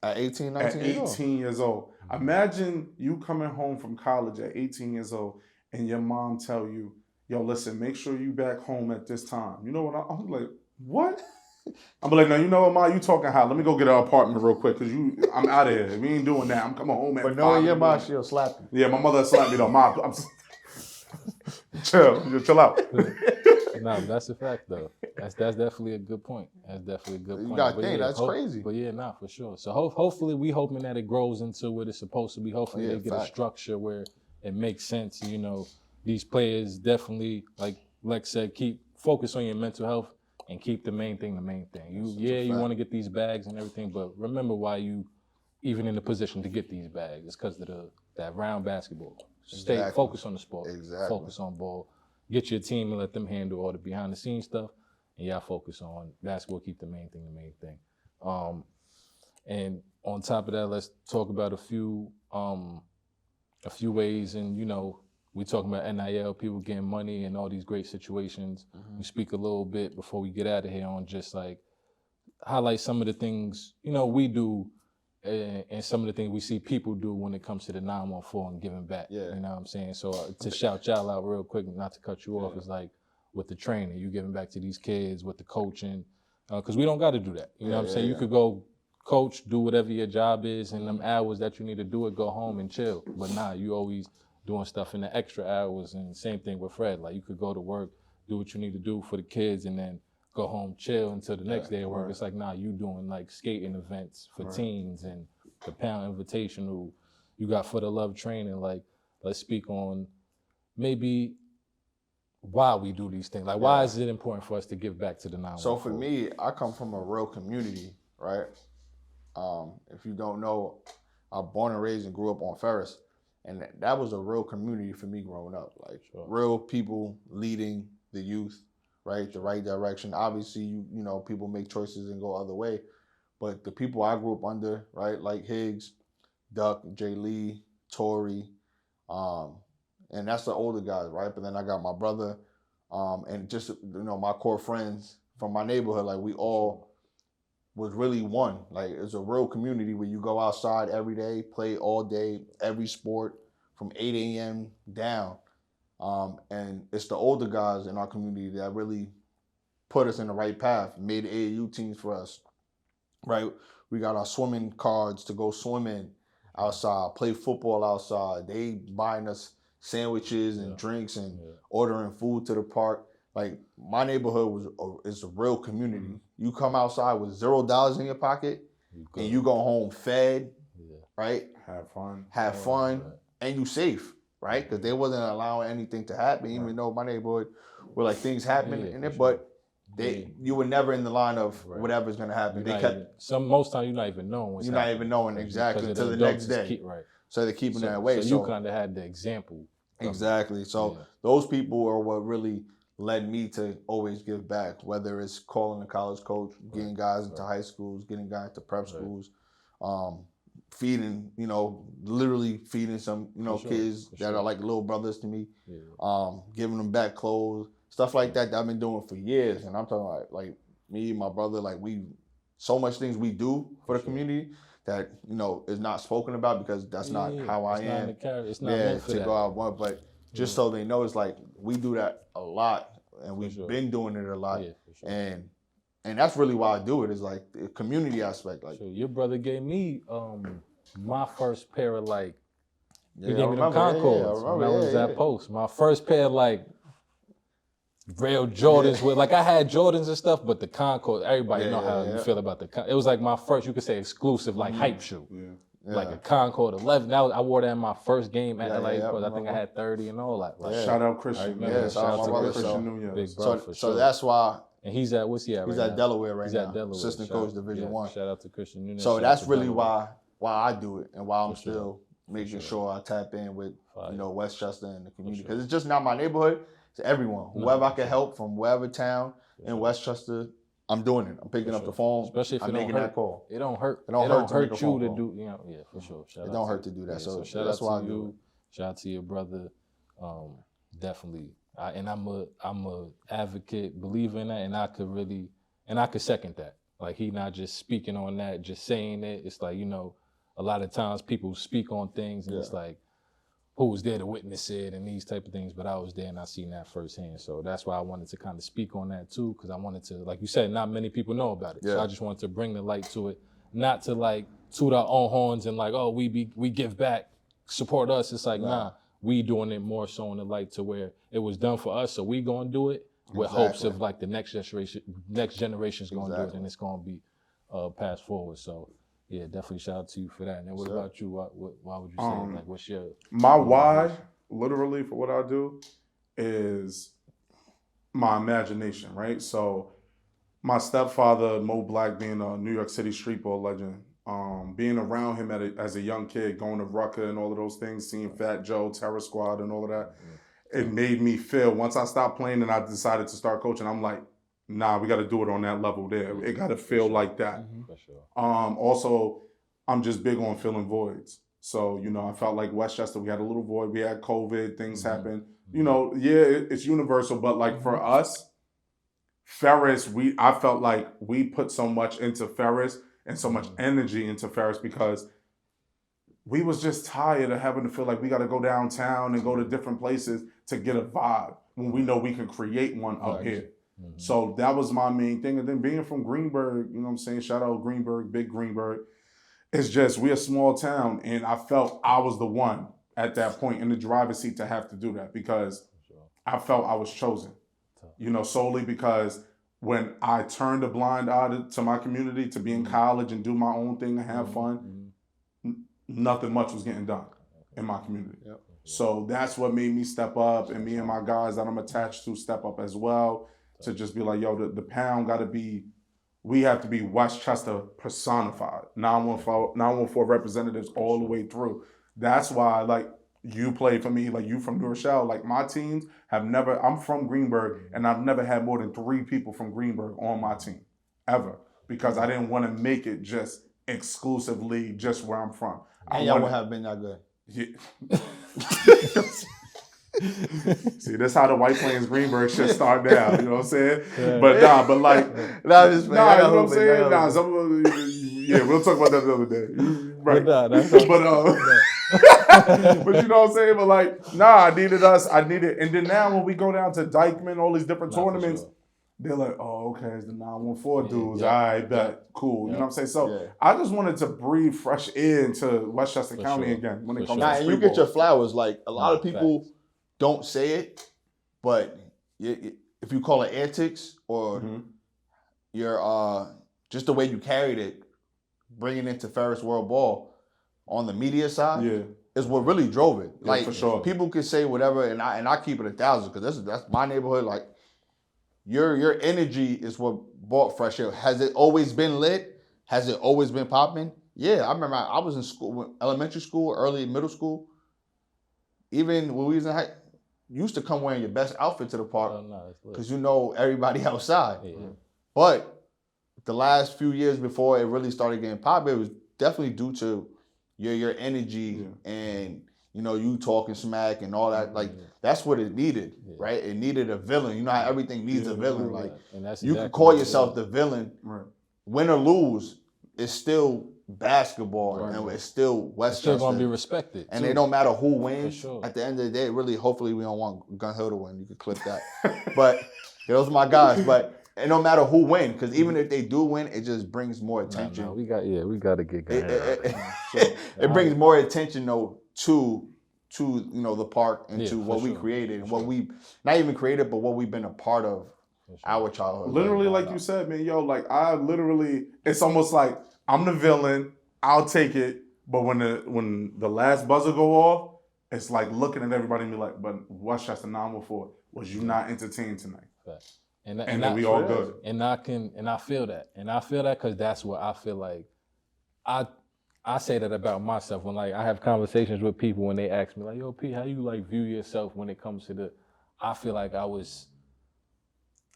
Speaker 4: At 18, 19
Speaker 3: at 18 years old. Imagine you coming home from college at 18 years old and your mom tell you, yo, listen, make sure you back home at this time. You know what? I'm like, what? I'm like, no, you know what, Ma, you talking high. Let me go get an apartment real quick because I'm out of here. We ain't doing that. I'm coming home at 5.
Speaker 4: But knowing your mom, she'll slap you.
Speaker 3: Yeah, my mother slapped me though. Mom, chill out.
Speaker 2: No, that's a fact though. That's definitely a good point. That's definitely a good point.
Speaker 4: You got to think, that's crazy.
Speaker 2: But yeah, for sure. So hopefully we hoping that it grows into what it's supposed to be. Hopefully they get a structure where it makes sense. These players definitely, like Lex said, keep focus on your mental health and keep the main thing the main thing. You want to get these bags and everything, but remember why you even in the position to get these bags. It's because of that round basketball. Stay focused on the sport.
Speaker 4: Exactly.
Speaker 2: Focus on ball. Get your team and let them handle all the behind the scenes stuff. And y'all focus on basketball, keep the main thing. And on top of that, let's talk about a few ways and, we talking about NIL, people getting money and all these great situations. We speak a little bit before we get out of here on just like highlight some of the things, you know, we do and some of the things we see people do when it comes to the 914 and giving back.
Speaker 4: Yeah.
Speaker 2: You know what I'm saying? So to shout y'all out real quick, not to cut you off, is like with the training, you giving back to these kids, with the coaching, because we don't got to do that. You know what I'm saying? You could go coach, do whatever your job is, and them hours that you need to do it, go home and chill. But nah, you always doing stuff in the extra hours, and same thing with Fred. Like you could go to work, do what you need to do for the kids, and then go home, chill until the next day at work. It's like, nah, you doing like skating events for teens and the Pound Invitational you got for the Love training. Like, let's speak on maybe why we do these things. Like, why is it important for us to give back to the 914?
Speaker 4: So for me, I come from a real community, right? If you don't know, I'm born and raised and grew up on Ferris. And that was a real community for me growing up. Like, real people leading the youth, right, the right direction. Obviously, you know, people make choices and go other way, but the people I grew up under, right, like Higgs, Duck, Jay Lee, Tory, and that's the older guys, right? But then I got my brother, and just, you know, my core friends from my neighborhood. Like, we all was really one. Like, it's a real community where you go outside every day, play all day, every sport from 8 a.m. down. And it's the older guys in our community that really put us in the right path, made AAU teams for us, right? We got our swimming cards to go swimming outside, play football outside. They buying us sandwiches and drinks and ordering food to the park. Like, my neighborhood is a real community. You come outside with $0 in your pocket and you go home fed, right? Have fun, and you safe. Right, because they wasn't allowing anything to happen, even though my neighborhood were like things happening in it, but you were never in the line of whatever's gonna happen.
Speaker 2: Most time you're not even knowing what's happening.
Speaker 4: You're not even knowing exactly until the next day. So they're keeping that way.
Speaker 2: So you kind of had the example.
Speaker 4: Exactly. So those people are what really led me to always give back, whether it's calling a college coach, getting guys into high schools, getting guys into prep schools, feeding, you know, literally feeding some, you know, kids that are like little brothers to me, giving them back clothes, stuff like that I've been doing for years. And I'm talking like me and my brother, like so much things we do for the community that, you know, is not spoken about because that's not how I am.
Speaker 2: It's not meant for
Speaker 4: to
Speaker 2: that.
Speaker 4: go out one, but just so they know, it's like we do that a lot and we've been doing it a lot. And that's really why I do it, is like the community aspect. Like,
Speaker 2: your brother gave me my first pair of like, he gave me them Concords when I was at Post. My first pair of like real Jordans with, like, I had Jordans and stuff, but the Concord, everybody know how you feel about it was like my first, you could say, exclusive like hype shoe. Like a Concord 11. I wore that in my first game at LA because I think I had 30 and all that. Like,
Speaker 3: shout out Christian.
Speaker 4: Shout out to Christian
Speaker 3: Nunez.
Speaker 2: Big bro, for
Speaker 4: so
Speaker 2: sure.
Speaker 4: that's why.
Speaker 2: And he's at, what's he at right
Speaker 4: He's
Speaker 2: now?
Speaker 4: at Delaware right now.
Speaker 2: He's at Delaware.
Speaker 4: Assistant coach, Division I.
Speaker 2: Shout out to Christian Nunez.
Speaker 4: So that's really why I do it, and why I'm still making sure I tap in with, you know, Westchester and the community. Because it's just not my neighborhood. It's everyone. Whoever I can help from wherever town in Westchester, I'm doing it. I'm picking up the phone.
Speaker 2: Especially if
Speaker 4: I'm
Speaker 2: it don't
Speaker 4: making
Speaker 2: hurt.
Speaker 4: that call.
Speaker 2: It don't hurt.
Speaker 4: It don't hurt
Speaker 2: you to do, you know, for sure.
Speaker 4: It don't hurt to do that. So
Speaker 2: shout
Speaker 4: that's
Speaker 2: out
Speaker 4: why
Speaker 2: to
Speaker 4: I do
Speaker 2: you. Shout out to your brother. Definitely. And I'm a advocate, believer in that, and I could second that. Like, he not just speaking on that, just saying it. It's like, you know, a lot of times people speak on things and it's like, who was there to witness it and these type of things, but I was there and I seen that firsthand. So that's why I wanted to kind of speak on that too, because I wanted to, like you said, not many people know about it. So I just wanted to bring the light to it, not to like toot our own horns and like, oh, we give back, support us. It's like, nah, we doing it more so in the light to where it was done for us, so we gonna do it with hopes of like the next generation's gonna do it and it's gonna be passed forward. So yeah, definitely shout out to you for that. And then what about you? Why would you say, like, what's your...
Speaker 3: My why, literally, for what I do, is my imagination, right? So my stepfather, Mo Black, being a New York City street ball legend, being around him as a young kid, going to Rucker and all of those things, seeing Fat Joe, Terror Squad and all of that, it made me feel, once I stopped playing and I decided to start coaching, I'm like, nah, we got to do it on that level there. It got to feel like that.
Speaker 2: For sure.
Speaker 3: Also, I'm just big on filling voids. So, I felt like Westchester, we had a little void. We had COVID, things happened. It's universal, but like for us, Ferris, I felt like we put so much into Ferris and so much energy into Ferris because we was just tired of having to feel like we got to go downtown and go to different places to get a vibe when we know we can create one up here. So that was my main thing. And then being from Greenburgh, you know what I'm saying? Shout out Greenburgh, big Greenburgh. It's just, we're a small town, and I felt I was the one at that point in the driver's seat to have to do that because I felt I was chosen, solely because when I turned a blind eye to my community, to be in college and do my own thing and have fun, nothing much was getting done in my community.
Speaker 4: Yep.
Speaker 3: So that's what made me step up, and me and my guys that I'm attached to step up as well, to just be like, yo, the pound got to be, we have to be Westchester personified, 914 representatives all the way through. That's why, like, you play for me, like you from New Rochelle, like my teams have never, I'm from Greenburgh, and I've never had more than 3 people from Greenburgh on my team, ever, because I didn't want to make it just exclusively just where I'm from.
Speaker 4: And y'all would have been that good.
Speaker 3: Yeah. See, that's how the White Plains Greenburgh shit start now. You know what I'm saying? Yeah. But you know what I'm saying? We'll talk about that the other day. Right. But you know what I'm saying? But like, I needed, and then now when we go down to Dykeman, all these different tournaments, they're like, oh, okay, it's the 914 dudes. All right, bet. Cool. You know what I'm saying? So I just wanted to breathe fresh air into Westchester County again when it comes to
Speaker 4: and you get your flowers. Like, a lot of people don't say it, but if you call it antics or your just the way you carried it, bringing it to Ferris World Ball on the media side is what really drove it. Like,
Speaker 3: for sure.
Speaker 4: People can say whatever, and I keep it 1,000 because that's my neighborhood. Like, your energy is what brought fresh air. Has it always been lit? Has it always been popping? Yeah, I remember I was in school, elementary school, early middle school. Even when we was in high, you used to come wearing your best outfit to the park because everybody outside. Yeah. But the last few years before it really started getting popular, it was definitely due to your energy and you talking smack and all that. Like, that's what it needed, right? It needed a villain. You know how everything needs a villain. Like, and that's you can call yourself the villain. Right. Win or lose, it's still basketball and it's still Westchester.
Speaker 2: It's still gonna be respected.
Speaker 4: And it don't matter who wins. At the end of the day, really, hopefully we don't want Gun Hill to win. You can clip that. But those are my guys. But it don't matter who wins, because even if they do win, it just brings more attention.
Speaker 2: We got to get Gun
Speaker 4: Hill. It brings more attention though to the park and to what we created and what we not even created, but what we've been a part of our childhood.
Speaker 3: Literally, like you said, man, it's almost like I'm the villain, I'll take it, but when the last buzzer go off, it's like looking at everybody and be like, but Westchester 914, was you not entertained tonight?
Speaker 2: Right.
Speaker 3: And then we all good.
Speaker 2: And I feel that. And I feel that because that's what I feel like. I say that about myself when I have conversations with people when they ask me like, yo, P, how you view yourself when it comes to I feel like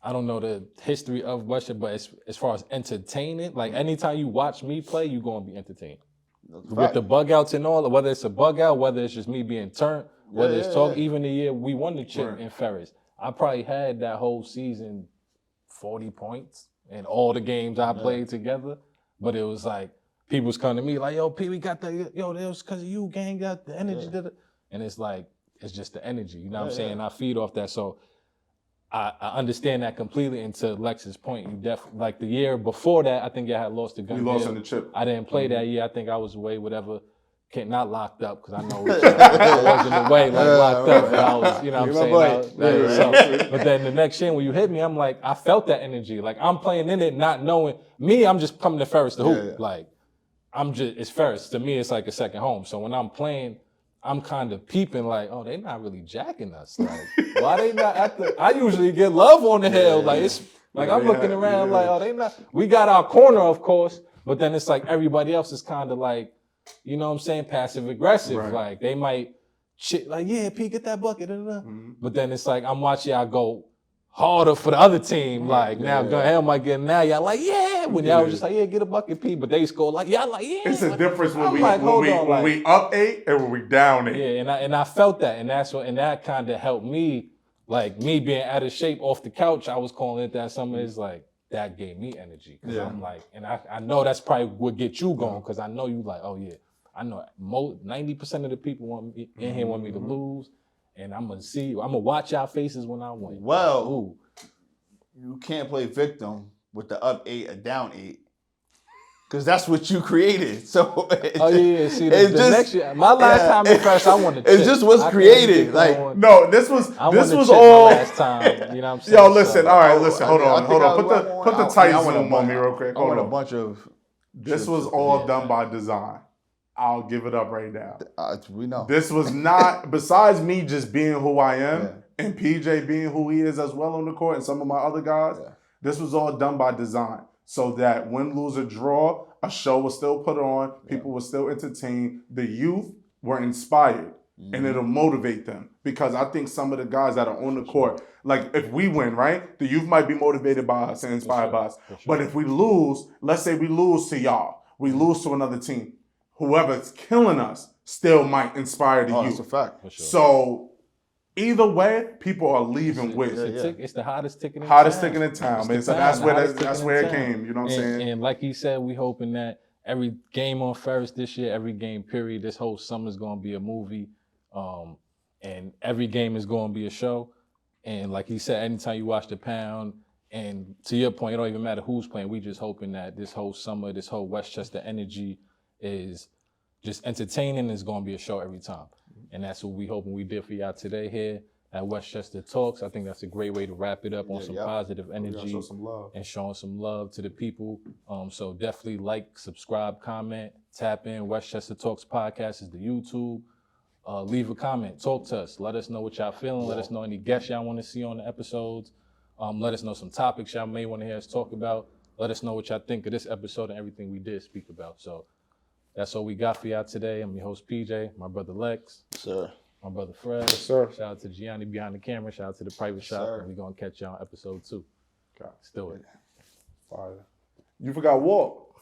Speaker 2: I don't know the history of Westchester, but as far as entertainment, like anytime you watch me play, you're going to be entertained. With the bug outs and all, whether it's a bug out, whether it's just me being turned, whether it's talk, even the year we won the chip in Ferris, I probably had that whole season 40 points in all the games I played together, but it was like, people was coming to me like, yo, P, we got that, yo, that was because of you, gang, got the energy. And it's like, it's just the energy, you know what I'm saying? I feed off that. So I understand that completely. And to Lex's point, you definitely, like the year before that, I think y'all had lost the Gun.
Speaker 3: We lost in the chip.
Speaker 2: I didn't play that year. I think I was away, whatever. Not locked up, because I know I wasn't away, locked up. But I was, you know what I'm saying? But then the next year when you hit me, I'm like, I felt that energy. Like, I'm playing in it, not knowing. Me, I'm just coming to Ferris to hoop. Like, it's Ferris. To me, it's like a second home. So when I'm playing, I'm kind of peeping like, oh, they not really jacking us. Like, why they not I usually get love on the hill. Like, it's like I'm looking around like, oh, they not. We got our corner, of course, but then it's like everybody else is kind of like, you know what I'm saying, passive aggressive. Right. Like, they might shit like, yeah, P, get that bucket. But then it's like I'm watching y'all go harder for the other team. Like now, Gunhell might get now. Y'all like, yeah. When y'all was just like, yeah, get a bucket P, but they score like, y'all like, yeah.
Speaker 3: It's a difference when
Speaker 2: I'm
Speaker 3: we up 8 and when we down 8.
Speaker 2: Yeah, and I felt that, and that kind of helped me. Like me being out of shape off the couch, I was calling it that. Some is like that gave me energy because I'm like, and I know that's probably what get you going because I know you like, oh yeah, I know 90% of the people want me in here want me to lose. And I'm gonna watch y'all faces when I win.
Speaker 4: Well, you can't play victim with the up 8 or down 8. Because that's what you created. So
Speaker 2: see, the next year, my last time in first, I won the chip.
Speaker 4: It's just what's created. Like
Speaker 3: no, this was all
Speaker 2: last time. You know what I'm saying?
Speaker 3: Yo, listen, all right, listen, hold on. Put the tight zoom on me real quick.
Speaker 4: I want a bunch of.
Speaker 3: This was all done by design. I'll give it up right now.
Speaker 4: We know.
Speaker 3: This was not, besides me just being who I am and PJ being who he is as well on the court and some of my other guys, this was all done by design. So that win, lose, or draw, a show was still put on, people were still entertained, the youth were inspired, and it'll motivate them. Because I think some of the guys that are on the court, like if we win, right, the youth might be motivated by us and inspired by us. But if we lose, let's say we lose to y'all, we lose to another team, whoever's killing us still might inspire the youth.
Speaker 4: That's a fact. For sure.
Speaker 3: So either way, people are leaving with.
Speaker 2: It's the hottest ticket in
Speaker 3: town, man. So that's where it came. You know what I'm saying?
Speaker 2: And like he said, we hoping that every game on Ferris this year, every game period, this whole summer is going to be a movie, and every game is going to be a show. And like he said, anytime you watch the Pound, and to your point, it don't even matter who's playing. We just hoping that this whole summer, this whole Westchester energy is just entertaining. It's going to be a show every time. And that's what we hoping we did for y'all today here at Westchester Talks. I think that's a great way to wrap it up on some positive energy and showing some love to the people. So definitely like, subscribe, comment, tap in. Westchester Talks podcast is the YouTube. Leave a comment, talk to us. Let us know what y'all feeling. Let us know any guests y'all want to see on the episodes. Let us know some topics y'all may want to hear us talk about. Let us know what y'all think of this episode and everything we did speak about. So that's all we got for y'all today. I'm your host, PJ, my brother Lex.
Speaker 4: Sir.
Speaker 2: My brother Fred.
Speaker 3: Yes, sir.
Speaker 2: Shout out to Gianni behind the camera. Shout out to the private shop. And we're going to catch y'all on episode 2.
Speaker 3: God.
Speaker 2: Let's do it.
Speaker 3: Fire. You forgot Walt.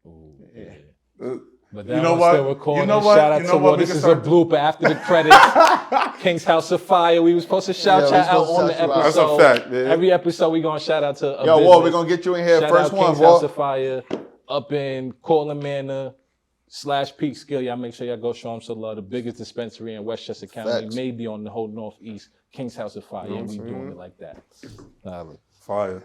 Speaker 2: Ooh, yeah.
Speaker 3: You
Speaker 2: But that
Speaker 3: know
Speaker 2: one's
Speaker 3: what?
Speaker 2: still recording.
Speaker 3: You know what?
Speaker 2: Shout out
Speaker 3: You
Speaker 2: to
Speaker 3: know what?
Speaker 2: what?
Speaker 3: We
Speaker 2: This
Speaker 3: can
Speaker 2: is
Speaker 3: start
Speaker 2: a blooper after the credits. King's House of Fire. We was supposed to shout y'all out on the episode.
Speaker 3: That's a fact, man.
Speaker 2: Every episode we going to shout out to a
Speaker 4: Yo,
Speaker 2: business.
Speaker 4: Walt, we're going to get you in here.
Speaker 2: Shout
Speaker 4: First
Speaker 2: out
Speaker 4: one,
Speaker 2: King's
Speaker 4: Walt.
Speaker 2: House of Fire up in Cortland Manor /Peak Skill. Y'all make sure y'all go show them some love. The biggest dispensary in Westchester County,
Speaker 4: Facts.
Speaker 2: maybe on the whole Northeast. King's House of Fire. And we doing it like that.
Speaker 3: Fire.